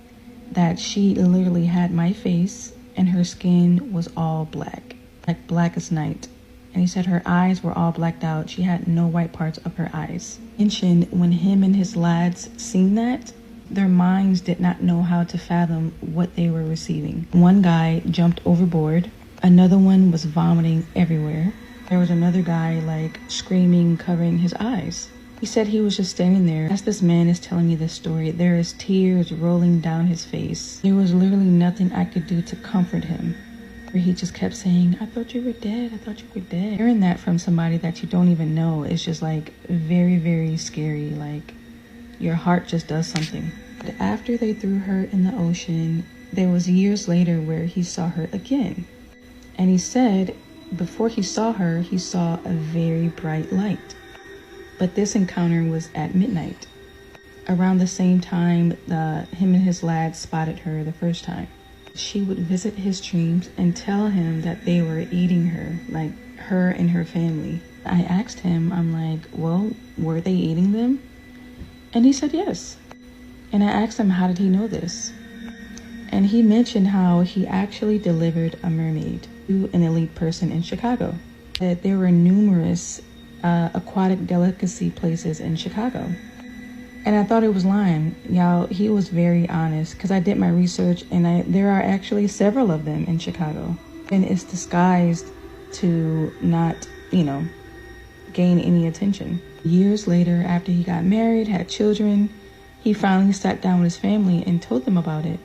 that she literally had my face and her skin was all black, like black as night. And he said her eyes were all blacked out. She had no white parts of her eyes. He mentioned when him and his lads seen that, their minds did not know how to fathom what they were receiving. One guy jumped overboard. Another one was vomiting everywhere. There was another guy like screaming, covering his eyes. He said he was just standing there. As this man is telling me this story, there is tears rolling down his face. There was literally nothing I could do to comfort him. Where he just kept saying, I thought you were dead. I thought you were dead. Hearing that from somebody that you don't even know is just like very, very scary. Like your heart just does something. But after they threw her in the ocean, there was years later where he saw her again. And he said before he saw her, he saw a very bright light. But this encounter was at midnight, around the same time him and his lads spotted her the first time. She would visit his dreams and tell him that they were eating her, like her and her family. I asked him, I'm like, well, were they eating them? And he said yes. And I asked him, how did he know this? And he mentioned how he actually delivered a mermaid to an elite person in Chicago. That there were numerous aquatic delicacy places in Chicago. And I thought it was lying. Y'all, he was very honest because I did my research and there are actually several of them in Chicago. And it's disguised to not, gain any attention. Years later, after he got married, had children, he finally sat down with his family and told them about it.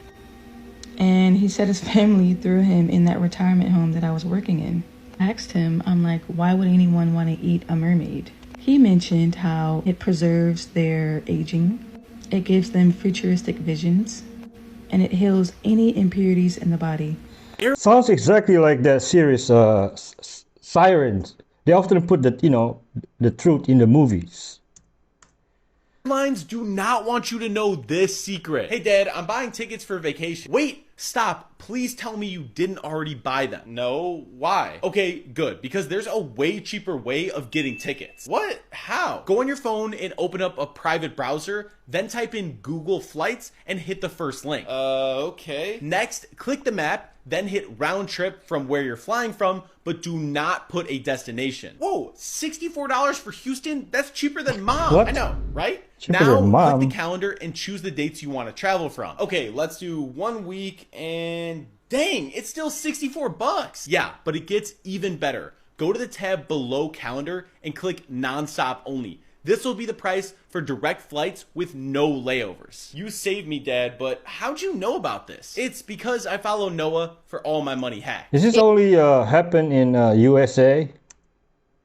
And he said his family threw him in that retirement home that I was working in. I asked him, I'm like, why would anyone want to eat a mermaid? He mentioned how it preserves their aging, it gives them futuristic visions, and it heals any impurities in the body.
Sounds exactly like that series, Sirens. They often put the truth in the movies.
Airlines do not want you to know this secret. Hey Dad, I'm buying tickets for vacation. Wait, stop. Please tell me you didn't already buy them. No, why? Okay, good, because there's a way cheaper way of getting tickets. What? How? Go on your phone and open up a private browser, then type in Google Flights and hit the first link. Okay. Next, click the map, then hit round trip from where you're flying from, but do not put a destination. Whoa, $64 for Houston? That's cheaper than Mom.
What?
I know, right?
Cheaper
Now,
than Mom.
click the calendar and choose the dates you want to travel from. Okay, let's do 1 week and dang, it's still $64. Yeah, but it gets even better. Go to the tab below calendar and click nonstop only. This will be the price for direct flights with no layovers. You saved me, Dad, but how'd you know about this? It's because I follow Noah for all my money hacks.
Does this only happen in USA?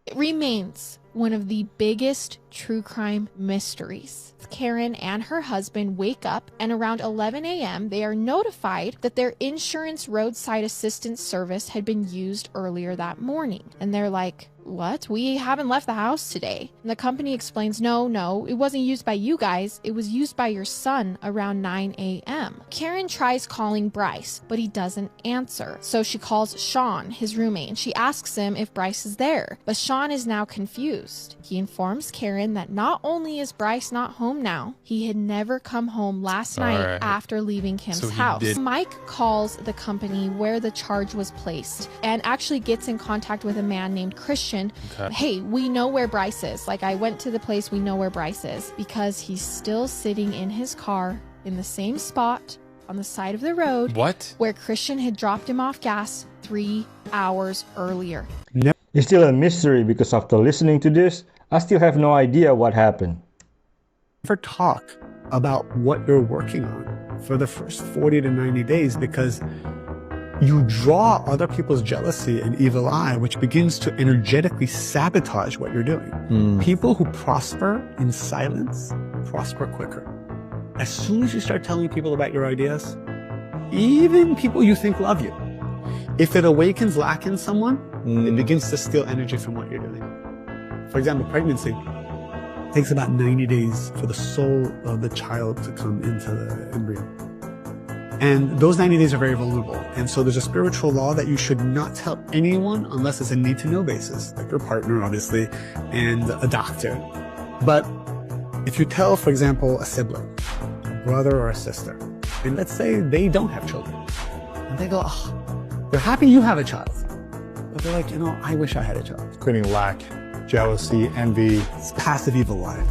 It remains one of the biggest true crime mysteries. Karen and her husband wake up, and around 11 a.m. they are notified that their insurance roadside assistance service had been used earlier that morning. And they're like, what? We haven't left the house today. And the company explains, no, it wasn't used by you guys. It was used by your son around 9 a.m. Karen tries calling Bryce, but he doesn't answer. So she calls Sean, his roommate, and she asks him if Bryce is there. But Sean is now confused. He informs Karen that not only is Bryce not home now, he had never come home last night after leaving Kim's house. Mike calls the company where the charge was placed and actually gets in contact with a man named Christian. Hey, we know where Bryce is. Like, I went to the place, we know where Bryce is, because he's still sitting in his car in the same spot on the side of the road.
What?
Where Christian had dropped him off gas 3 hours earlier.
It's still a mystery because after listening to this, I still have no idea what happened.
Never talk about what you're working on for the first 40 to 90 days because you draw other people's jealousy and evil eye, which begins to energetically sabotage what you're doing. People who prosper in silence prosper quicker. As soon as you start telling people about your ideas, even people you think love you, if it awakens lack in someone, it begins to steal energy from what you're doing. For example, pregnancy takes about 90 days for the soul of the child to come into the embryo. And those 90 days are very vulnerable. And so there's a spiritual law that you should not tell anyone unless it's a need-to-know basis, like your partner, obviously, and a doctor. But if you tell, for example, a sibling, a brother or a sister, and let's say they don't have children, and they go, oh, they're happy you have a child. But they're like, I wish I had a child.
Creating lack, jealousy, envy.
It's passive evil life.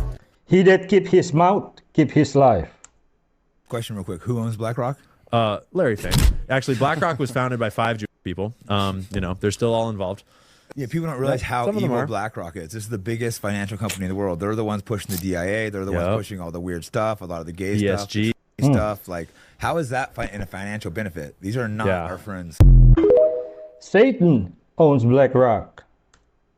He that keep his mouth, keep his life.
Question real quick. Who owns BlackRock?
Larry Fink. Actually, BlackRock was founded by 5 Jewish people. They're still all involved.
Yeah, people don't realize how evil BlackRock is. This is the biggest financial company in the world. They're the ones pushing the DIA. They're the ones pushing all the weird stuff, a lot of the gay
ESG.
stuff. Like, how is that in a financial benefit? These are not our friends.
Satan owns BlackRock.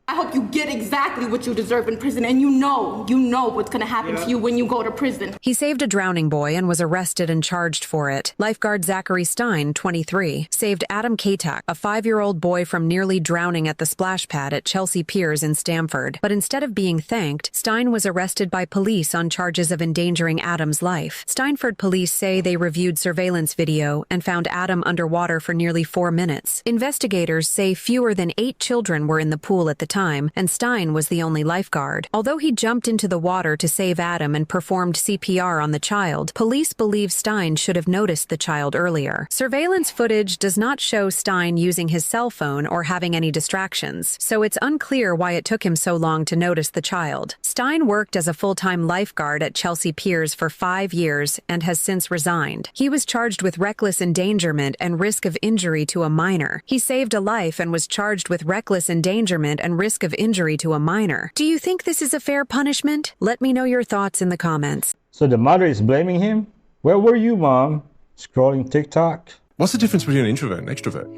I hope you get exactly what you deserve in prison, and you know what's going to happen to you when you go to prison.
He saved a drowning boy and was arrested and charged for it. Lifeguard Zachary Stein, 23, saved Adam Katak, a 5-year-old boy from nearly drowning at the splash pad at Chelsea Piers in Stamford. But instead of being thanked, Stein was arrested by police on charges of endangering Adam's life. Steinford police say they reviewed surveillance video and found Adam underwater for nearly 4 minutes. Investigators say fewer than 8 children were in the pool at the time, and Stein was the only lifeguard. Although he jumped into the water to save Adam and performed CPR on the child, police believe Stein should have noticed the child earlier. Surveillance footage does not show Stein using his cell phone or having any distractions, so it's unclear why it took him so long to notice the child. Stein worked as a full-time lifeguard at Chelsea Piers for 5 years and has since resigned. He was charged with reckless endangerment and risk of injury to a minor. He saved a life and was charged with reckless endangerment and risk of injury to a minor. Do you think this is a fair punishment? Let me know your thoughts in the comments.
So the mother is blaming him? Where were you, Mom? Scrolling TikTok?
What's the difference between an introvert and an extrovert?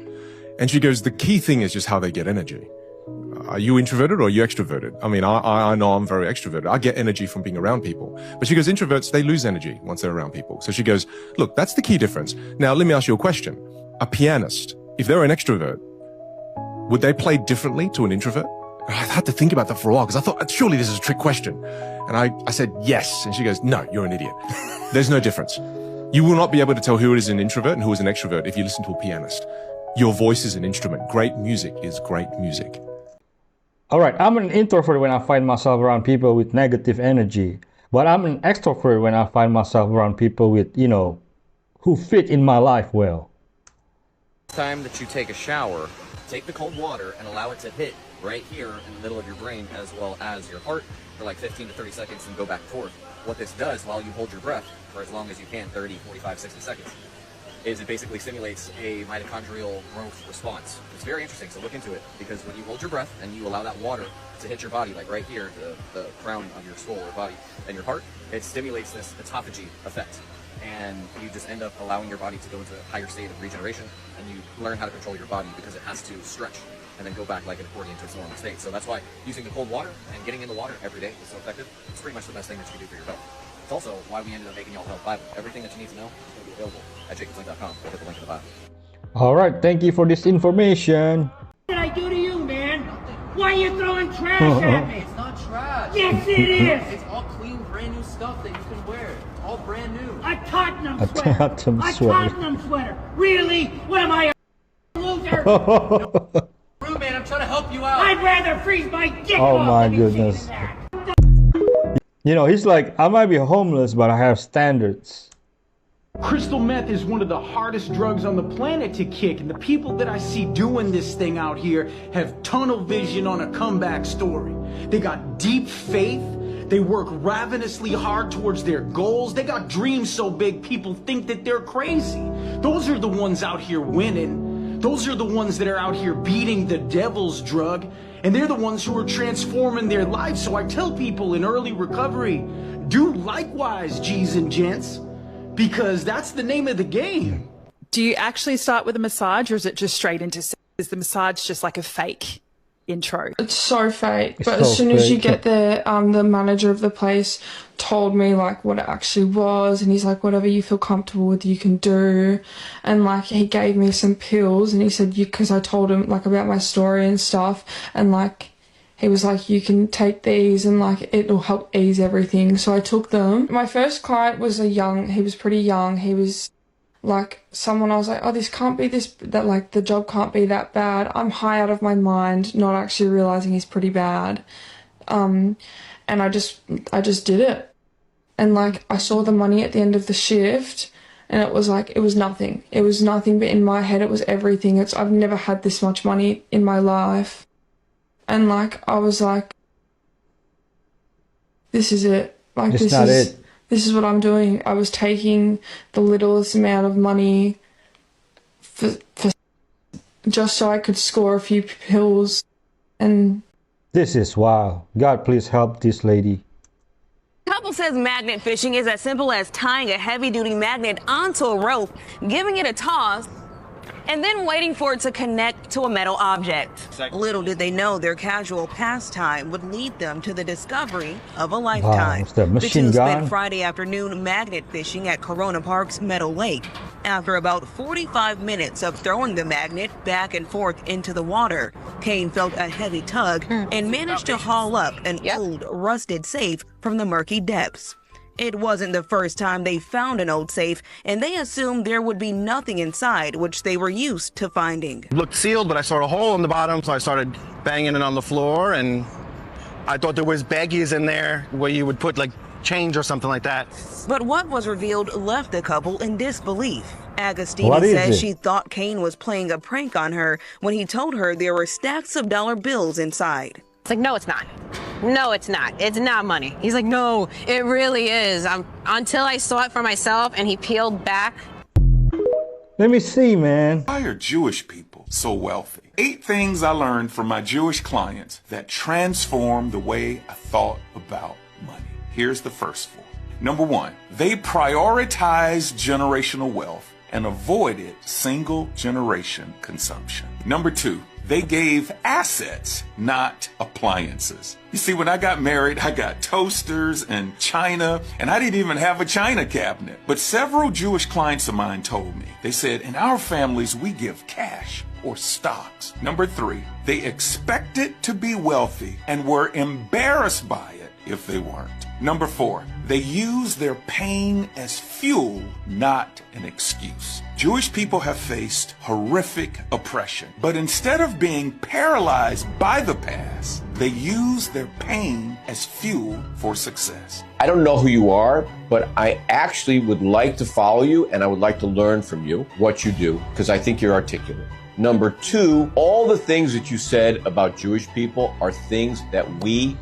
And she goes, the key thing is just how they get energy. Are you introverted or are you extroverted? I mean, I know I'm very extroverted. I get energy from being around people. But she goes, introverts, they lose energy once they're around people. So she goes, look, that's the key difference. Now, let me ask you a question. A pianist, if they're an extrovert, would they play differently to an introvert? I had to think about that for a while because I thought, surely this is a trick question. And I said, yes. And she goes, no, you're an idiot. There's no difference. You will not be able to tell who is an introvert and who is an extrovert if you listen to a pianist. Your voice is an instrument. Great music is great music.
All right, I'm an introvert when I find myself around people with negative energy. But I'm an extrovert when I find myself around people with, who fit in my life well.
Time that you take a shower, take the cold water and allow it to hit right here in the middle of your brain as well as your heart for like 15 to 30 seconds and go back and forth. What this does while you hold your breath for as long as you can, 30, 45, 60 seconds, is it basically stimulates a mitochondrial growth response. It's very interesting, so look into it, because when you hold your breath and you allow that water to hit your body, like right here, the crown of your skull or body and your heart, it stimulates this autophagy effect. And you just end up allowing your body to go into a higher state of regeneration, and you learn how to control your body because it has to stretch and then go back like an accordion to its normal state. So that's why using the cold water and getting in the water every day is so effective. It's pretty much the best thing that you can do for your health. It's also why we ended up making Y'all Health Bible. Everything that you need to know is going to be available at jacobslink.com. Or hit the link in the bio.
All right, thank you for this information.
What did I do to you, man? Why are you throwing trash at me?
It's not trash.
Yes, it is.
It's all clean, brand new stuff that you can wear. It's all brand new.
A Tottenham sweater. A Tottenham sweater. Really? What am I, a loser?
Rude, man, I'm trying to help you out.
I'd rather freeze my dick
Oh
off
my
than be
goodness.
cheating that.
He's like, I might be homeless, but I have standards.
Crystal meth is one of the hardest drugs on the planet to kick, and the people that I see doing this thing out here have tunnel vision on a comeback story. They got deep faith They work ravenously hard towards their goals. They got dreams so big people think that they're crazy. Those are the ones out here winning. Those are the ones that are out here beating the devil's drug. And they're the ones who are transforming their lives. So I tell people in early recovery, do likewise, G's and gents, because that's the name of the game.
Do you actually start with a massage, or is it just straight into sex? Is the massage just like a fake intro?
It's so fake, but as soon as you get there, the manager of the place told me like what it actually was, and he's like, whatever you feel comfortable with you can do, and like he gave me some pills, and he said, because I told him like about my story and stuff, and like he was like, you can take these and like it'll help ease everything. So I took them. My first client was he was pretty young. He was like someone I was like, oh, this can't be that like the job can't be that bad. I'm high out of my mind, not actually realizing he's pretty bad. And I just did it. And like I saw the money at the end of the shift, and it was like, it was nothing. It was nothing, but in my head it was everything. I've never had this much money in my life. And like I was like, this is it. Like this is what I'm doing. I was taking the littlest amount of money for just so I could score a few pills. And
this is wild. God, please help this lady.
Couple says magnet fishing is as simple as tying a heavy-duty magnet onto a rope, giving it a toss, and then waiting for it to connect to a metal object.
Little did they know their casual pastime would lead them to the discovery of a lifetime.
Wow,
the two spent Friday afternoon magnet fishing at Corona Park's Meadow Lake. After about 45 minutes of throwing the magnet back and forth into the water, Kane felt a heavy tug and managed to haul up an old, rusted safe from the murky depths. It wasn't the first time they found an old safe, and they assumed there would be nothing inside, which they were used to finding.
It looked sealed, but I saw a hole in the bottom, so I started banging it on the floor, and I thought there was baggies in there where you would put like change or something like that.
But what was revealed left the couple in disbelief. Agostini says she thought Kane was playing a prank on her when he told her there were stacks of dollar bills inside.
It's like, no, it's not. No, it's not. It's not money. He's like, no, it really is. Until I saw it for myself and he peeled back.
Let me see, man.
Why are Jewish people so wealthy? 8 things I learned from my Jewish clients that transformed the way I thought about money. Here's the first 4. Number 1, they prioritized generational wealth and avoided single generation consumption. Number 2, they gave assets, not appliances. You see, when I got married, I got toasters and china, and I didn't even have a china cabinet. But several Jewish clients of mine told me, they said, in our families, we give cash or stocks. Number 3, they expected to be wealthy and were embarrassed by it if they weren't. Number 4, they use their pain as fuel, not an excuse. Jewish people have faced horrific oppression, but instead of being paralyzed by the past, they use their pain as fuel for success.
I don't know who you are, but I actually would like to follow you, and I would like to learn from you what you do, because I think you're articulate. Number 2, all the things that you said about Jewish people are things that we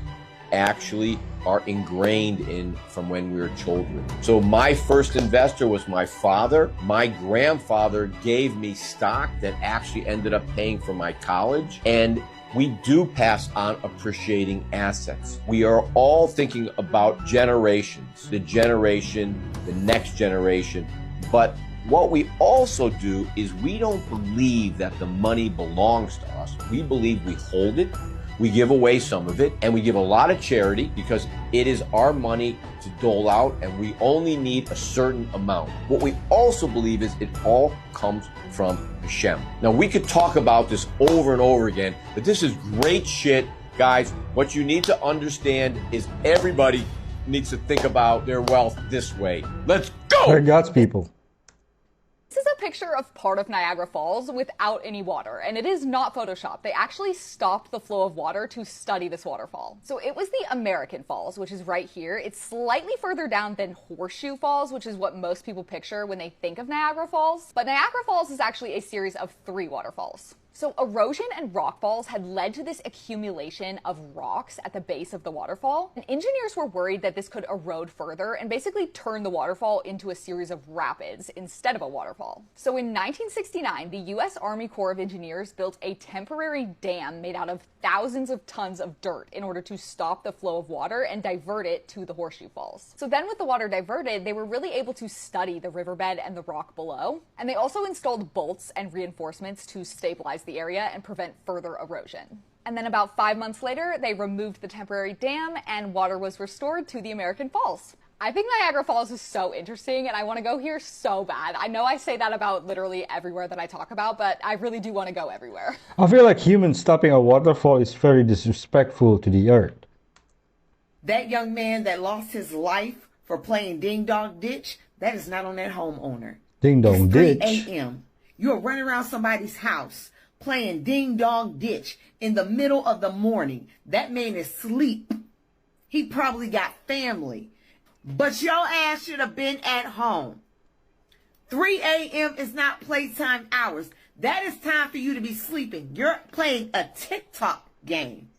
actually are ingrained in from when we were children. So my first investor was my father. My grandfather gave me stock that actually ended up paying for my college. And we do pass on appreciating assets. We are all thinking about generations, the next generation. But what we also do is we don't believe that the money belongs to us. We believe we hold it. We give away some of it, and we give a lot of charity because it is our money to dole out, and we only need a certain amount. What we also believe is it all comes from Hashem. Now, we could talk about this over and over again, but this is great shit. Guys, what you need to understand is everybody needs to think about their wealth this way. Let's go!
They're God's people.
This is a picture of part of Niagara Falls without any water, and it is not Photoshopped. They actually stopped the flow of water to study this waterfall. So it was the American Falls, which is right here. It's slightly further down than Horseshoe Falls, which is what most people picture when they think of Niagara Falls. But Niagara Falls is actually a series of 3 waterfalls.
So erosion and rockfalls had led to this accumulation of rocks at the base of the waterfall. And engineers were worried that this could erode further and basically turn the waterfall into a series of rapids instead of a waterfall. So in 1969, the U.S. Army Corps of Engineers built a temporary dam made out of thousands of tons of dirt in order to stop the flow of water and divert it to the Horseshoe Falls. So then with the water diverted, they were really able to study the riverbed and the rock below. And they also installed bolts and reinforcements to stabilize the area and prevent further erosion. And then about 5 months later, they removed the temporary dam and water was restored to the American Falls. I think Niagara Falls is so interesting and I want to go here so bad. I know I say that about literally everywhere that I talk about, but I really do want to go everywhere.
I feel like humans stopping a waterfall is very disrespectful to the earth.
That young man that lost his life for playing Ding Dong Ditch, that is not on that homeowner.
Ding Dong Ditch?
3 a.m. You're running around somebody's house playing Ding Dong Ditch in the middle of the morning. That man is asleep. He probably got family. But your ass should have been at home. 3 a.m. is not playtime hours. That is time for you to be sleeping. You're playing a TikTok game.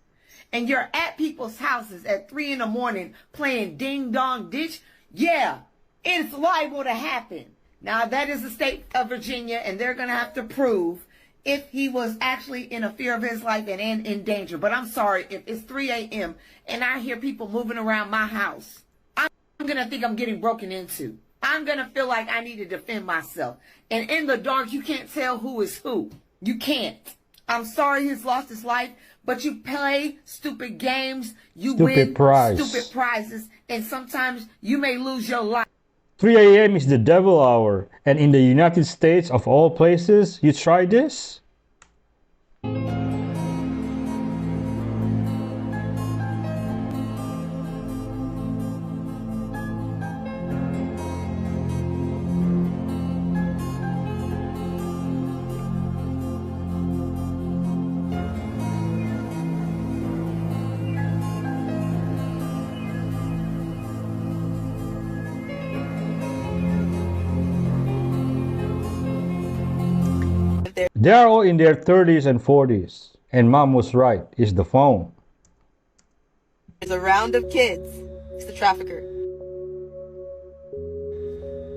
And you're at people's houses at 3 in the morning playing Ding Dong Ditch. Yeah, it's liable to happen. Now, that is the state of Virginia, and they're going to have to prove if he was actually in a fear of his life and in danger. But I'm sorry, if it's 3 a.m. and I hear people moving around my house, I'm going to think I'm getting broken into. I'm going to feel like I need to defend myself. And in the dark, you can't tell who is who. You can't. I'm sorry he's lost his life, but you play stupid games, you win stupid prizes, and sometimes you may lose your life.
3 a.m. is the devil hour, and in the United States of all places, you try this? They are all in their 30s and 40s. And mom was right, it's the phone.
There's a round of kids. It's the trafficker.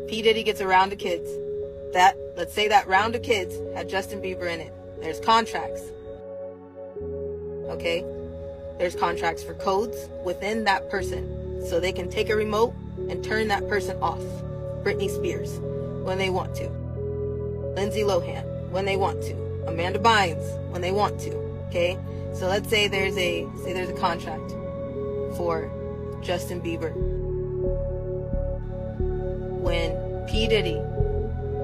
P. Diddy gets a round of kids. Let's say that round of kids had Justin Bieber in it. There's contracts. Okay? There's contracts for codes within that person. So they can take a remote and turn that person off. Britney Spears, when they want to. Lindsay Lohan, when they want to. Amanda Bynes, when they want to. Okay? So let's say there's a contract for Justin Bieber. When P. Diddy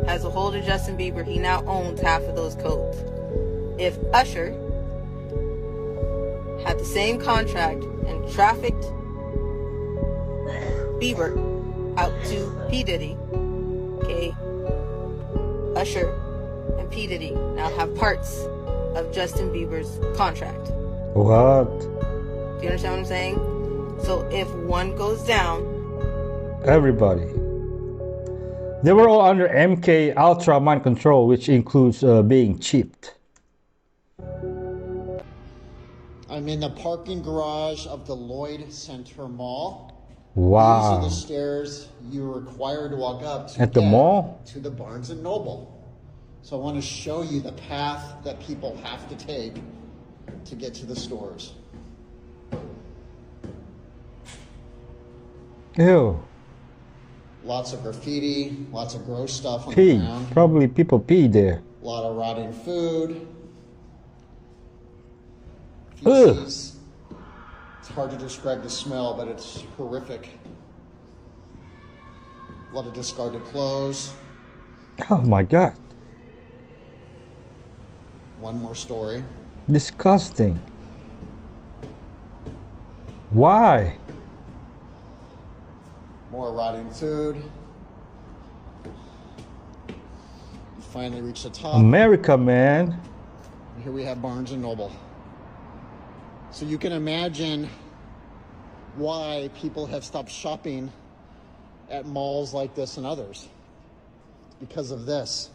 has a hold of Justin Bieber, he now owns half of those codes. If Usher had the same contract and trafficked Bieber out to P. Diddy, okay, Usher and P. Diddy now have parts of Justin Bieber's contract.
What?
Do you understand what I'm saying? So if one goes down,
everybody. They were all under MK Ultra mind control, which includes being chipped.
I'm in the parking garage of the Lloyd Center Mall.
Wow.
These are the stairs you're required to walk up to
at the mall?
To the Barnes & Noble. So I want to show you the path that people have to take to get to the stores.
Ew.
Lots of graffiti, lots of gross stuff on the ground.
Probably people pee there.
A lot of rotting food.
Feces.
It's hard to describe the smell, but it's horrific. A lot of discarded clothes.
Oh my God.
One more story.
Disgusting. Why?
More rotting food. You finally reach the top.
America, man.
And here we have Barnes & Noble. So you can imagine why people have stopped shopping at malls like this and others. Because of this.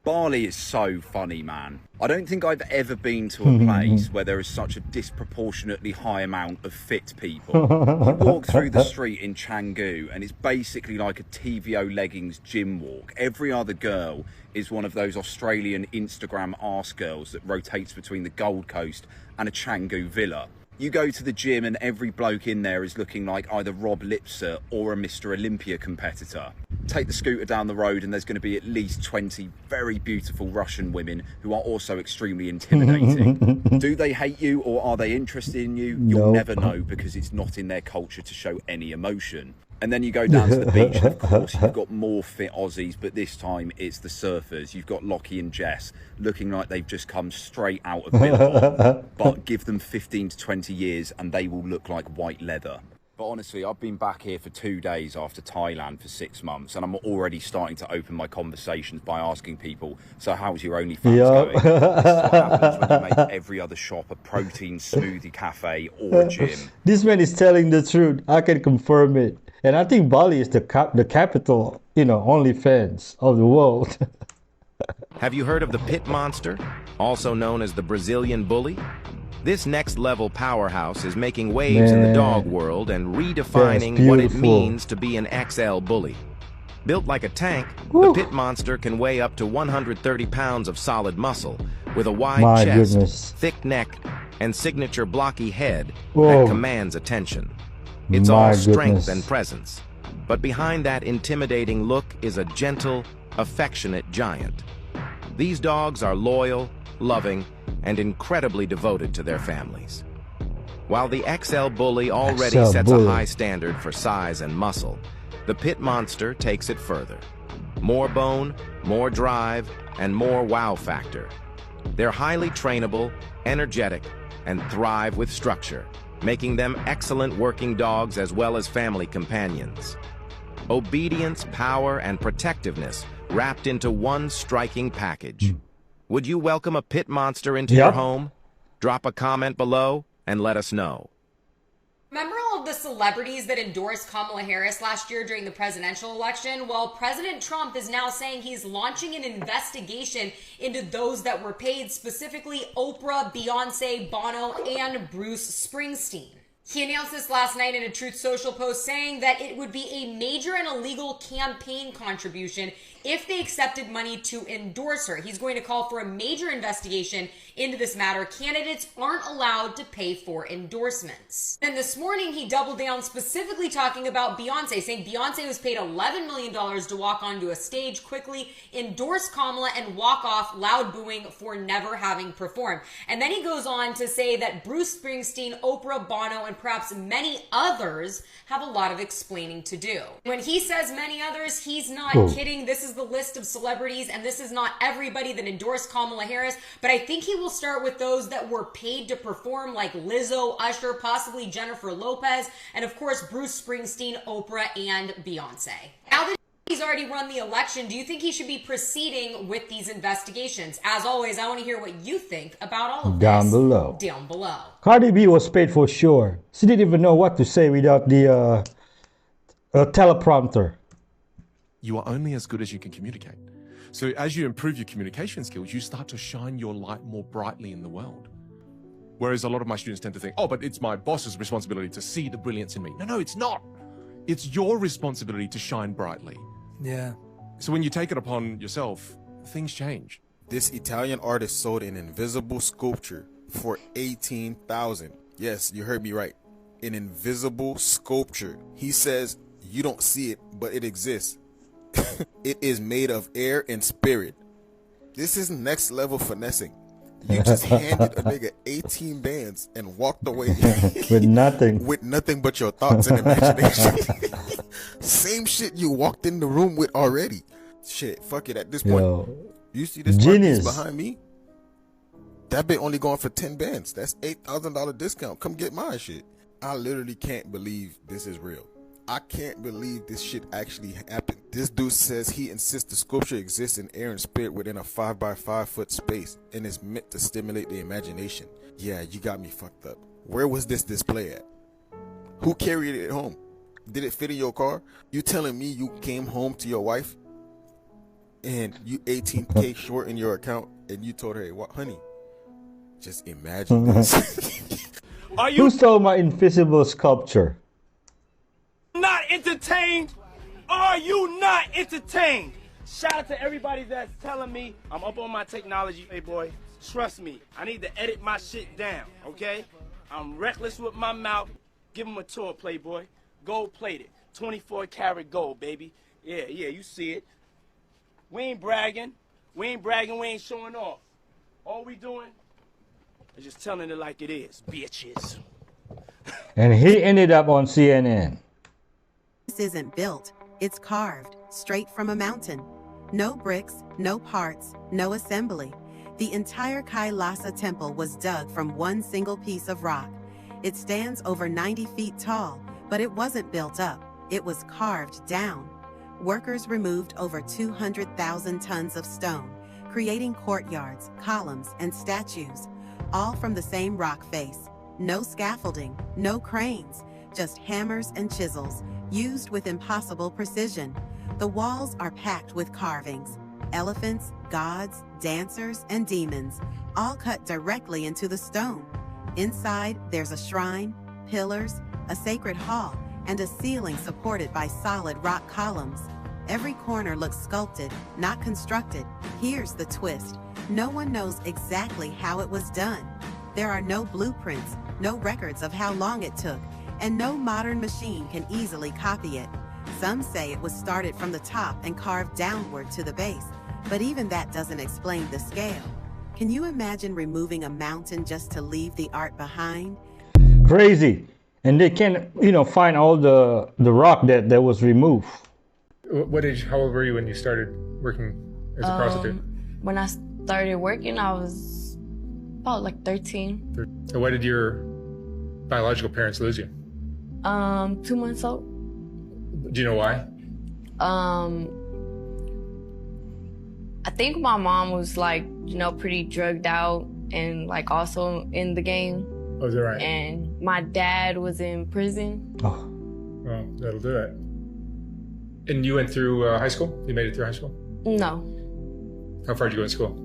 Bali is so funny, man. I don't think I've ever been to a place where there is such a disproportionately high amount of fit people. You walk through the street in Canggu and it's basically like a TVO leggings gym walk. Every other girl is one of those Australian Instagram arse girls that rotates between the Gold Coast and a Canggu villa. You go to the gym and every bloke in there is looking like either Rob Lipser or a Mr. Olympia competitor. Take the scooter down the road and there's going to be at least 20 very beautiful Russian women who are also extremely intimidating. Do they hate you or are they interested in you? You'll never know because it's not in their culture to show any emotion. And then you go down to the beach and of course you've got more fit Aussies, but this time it's the surfers. You've got Lockie and Jess looking like they've just come straight out of Billabong. But give them 15 to 20 years and they will look like white leather. But honestly, I've been back here for 2 days after Thailand for 6 months and I'm already starting to open my conversations by asking people, so how's your OnlyFans going? This is what happens when you make every other shop a protein smoothie cafe or a gym.
This man is telling the truth. I can confirm it. And I think Bali is the capital, OnlyFans of the world.
Have you heard of the pit monster, also known as the Brazilian bully? This next-level powerhouse is making waves in the dog world and redefining what it means to be an XL bully. Built like a tank, the pit monster can weigh up to 130 pounds of solid muscle, with a wide chest, thick neck, and signature blocky head that commands attention. It's all strength and presence. But behind that intimidating look is a gentle, affectionate giant. These dogs are loyal, loving, and incredibly devoted to their families. While the XL Bully already sets a high standard for size and muscle, the pit monster takes it further. More bone, more drive, and more wow factor. They're highly trainable, energetic, and thrive with structure, making them excellent working dogs as well as family companions. Obedience, power, and protectiveness wrapped into one striking package. Would you welcome a pit monster into your home? Drop a comment below and let us know.
Remember all of the celebrities that endorsed Kamala Harris last year during the presidential election? Well, President Trump is now saying he's launching an investigation into those that were paid, specifically Oprah, Beyonce, Bono, and Bruce Springsteen. He announced this last night in a Truth Social post saying that it would be a major and illegal campaign contribution if they accepted money to endorse her. He's going to call for a major investigation into this matter. Candidates aren't allowed to pay for endorsements. And this morning, he doubled down, specifically talking about Beyonce, saying Beyonce was paid $11 million to walk onto a stage quickly, endorse Kamala, and walk off, loud booing for never having performed. And then he goes on to say that Bruce Springsteen, Oprah, Bono, and perhaps many others have a lot of explaining to do. When he says many others, he's not kidding. This is the list of celebrities, and this is not everybody that endorsed Kamala Harris, but I think he will start with those that were paid to perform, like Lizzo, Usher, possibly Jennifer Lopez, and of course Bruce Springsteen, Oprah, and Beyonce. Now that he's already run the election, do you think he should be proceeding with these investigations? As always, I want to hear what you think about all of this.
Down below.
Down below.
Cardi B was paid for sure. She didn't even know what to say without the teleprompter.
You are only as good as you can communicate. So as you improve your communication skills, you start to shine your light more brightly in the world. Whereas a lot of my students tend to think, oh, but it's my boss's responsibility to see the brilliance in me. No, it's not. It's your responsibility to shine brightly.
Yeah.
So when you take it upon yourself, things change.
This Italian artist sold an invisible sculpture for $18,000. Yes, you heard me right. An invisible sculpture. He says you don't see it, but it exists. It is made of air and spirit. This is next level finessing. You just handed a nigga 18 bands and walked away
with nothing.
With nothing but your thoughts and imagination. Same shit you walked in the room with already. Shit, fuck it at this point. You see this piece behind me? That bit only going for 10 bands. That's $8,000 discount. Come get my shit. I literally can't believe this is real. I can't believe this shit actually happened. This dude says he insists the sculpture exists in air and spirit within a 5x5 foot space and is meant to stimulate the imagination. Yeah, you got me fucked up. Where was this display at? Who carried it home? Did it fit in your car? You telling me you came home to your wife and you 18K short in your account, and you told her, hey, what, honey, just imagine this.
Who stole my invisible sculpture?
Not entertained? Are you not entertained? Shout out to everybody that's telling me I'm up on my technology, Playboy. Trust me, I need to edit my shit down, okay? I'm reckless with my mouth. Give them a tour, Playboy. Gold plated, 24 karat gold, baby. Yeah, you see it. We ain't bragging. We ain't showing off. All we doing is just telling it like it is, bitches.
And he ended up on CNN.
This isn't built, it's carved straight from a mountain. No bricks, no parts, no assembly. The entire Kailasa temple was dug from one single piece of rock. It stands over 90 feet tall, but it wasn't built up. It was carved down. Workers removed over 200,000 tons of stone, creating courtyards, columns, and statues, all from the same rock face. No scaffolding, no cranes, just hammers and chisels, used with impossible precision. The walls are packed with carvings, elephants, gods, dancers, and demons, all cut directly into the stone. Inside, there's a shrine, pillars, a sacred hall, and a ceiling supported by solid rock columns. Every corner looks sculpted, not constructed. Here's the twist. No one knows exactly how it was done. There are no blueprints, no records of how long it took, and no modern machine can easily copy it. Some say it was started from the top and carved downward to the base, but even that doesn't explain the scale. Can you imagine removing a mountain just to leave the art behind?
Crazy. And they can, find all the rock that was removed.
How old were you when you started working as a prostitute?
When I started working, I was about like 13.
So why did your biological parents lose you?
2 months old.
Do you know why?
I think my mom was pretty drugged out and also in the game.
Oh, is that right?
And my dad was in prison.
Oh.
Well, that'll do it. And you went through high school? You made it through high school?
No.
How far did you go in school?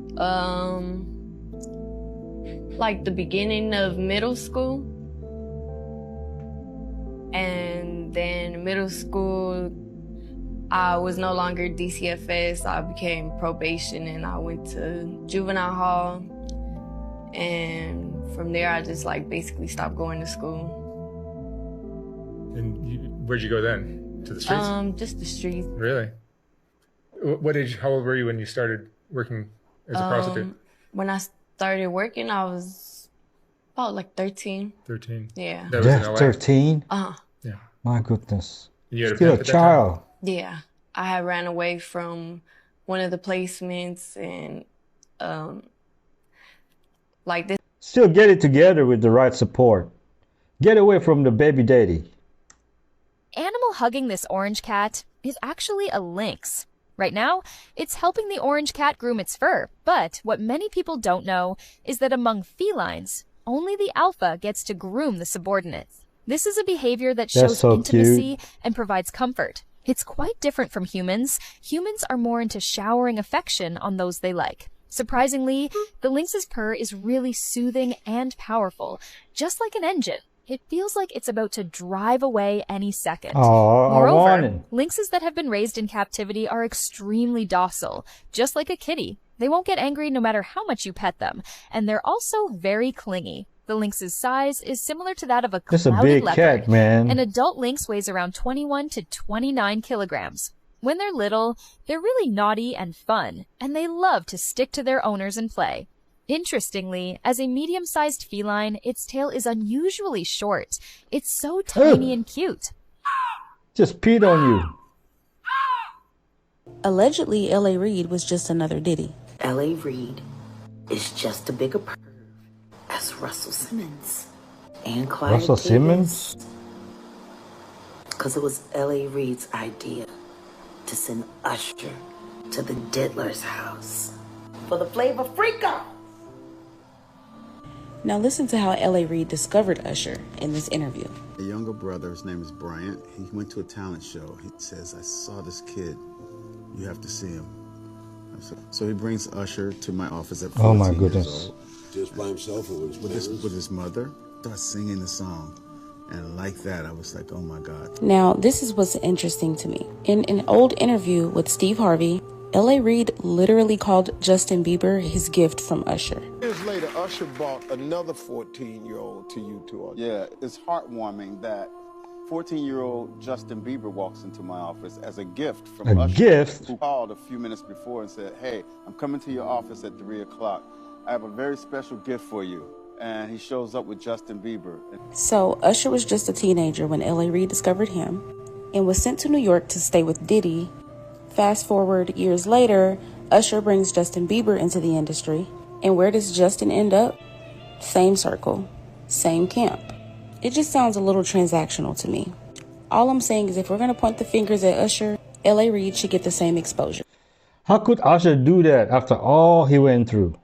Like the beginning of middle school. And then middle school, I was no longer DCFS. I became probation and I went to juvenile hall. And from there, I just basically stopped going to school.
And where'd you go then? To the streets?
Just the streets.
Really? How old were you when you started working as a prostitute?
When I started working, I was about 13.
13?
Yeah.
That was in LA?
13?
Yeah.
My goodness.
You had
Still a child.
Yeah. I had ran away from one of the placements and this.
Still get it together with the right support. Get away from the baby daddy.
Animal hugging this orange cat is actually a lynx. Right now, it's helping the orange cat groom its fur, but what many people don't know is that among felines, only the alpha gets to groom the subordinates. This is a behavior that shows
so
intimacy
cute.
and provides comfort. It's quite different from humans. Humans are more into showering affection on those they like. Surprisingly, the lynx's purr is really soothing and powerful, just like an engine. It feels like it's about to drive away any second. Moreover, lynxes that have been raised in captivity are extremely docile, just like a kitty. They won't get angry no matter how much you pet them, and they're also very clingy. The lynx's size is similar to that of a clouded leopard.
Cat, man.
An adult lynx weighs around 21 to 29 kilograms. When they're little, they're really naughty and fun, and they love to stick to their owners and play. Interestingly, as a medium-sized feline, its tail is unusually short. It's so tiny and cute.
Just peed on you.
Allegedly, L.A. Reid was just another Diddy.
L.A. Reid is just a bigger perv as Russell Simmons and Clyde
Russell Simmons?
Because it was L.A. Reid's idea to send Usher to the Diddler's house for the Flavor Freak-Off.
Now listen to how L.A. Reid discovered Usher in this interview.
A younger brother, his name is Bryant, he went to a talent show. He says, I saw this kid. You have to see him.
So he brings Usher to my office at 14
Oh my
years
goodness.
old.
Just by himself or with his parents?
With his mother. Starts singing the song. And like that, I was like, oh my God.
Now, this is what's interesting to me. In an old interview with Steve Harvey, L.A. Reid literally called Justin Bieber his gift from Usher.
Years later, Usher brought another 14-year-old to you two. Yeah, it's heartwarming that 14-year-old Justin Bieber walks into my office as a gift from
A
Usher,
gift?
who called a few minutes before and said, hey, I'm coming to your office at 3 o'clock. I have a very special gift for you. And he shows up with Justin Bieber.
So, Usher was just a teenager when L.A. Reid discovered him and was sent to New York to stay with Diddy. Fast forward years later, Usher brings Justin Bieber into the industry. And where does Justin end up? Same circle, same camp. It just sounds a little transactional to me. All I'm saying is if we're going to point the fingers at Usher, L.A. Reid should get the same exposure.
How could Usher do that after all he went through?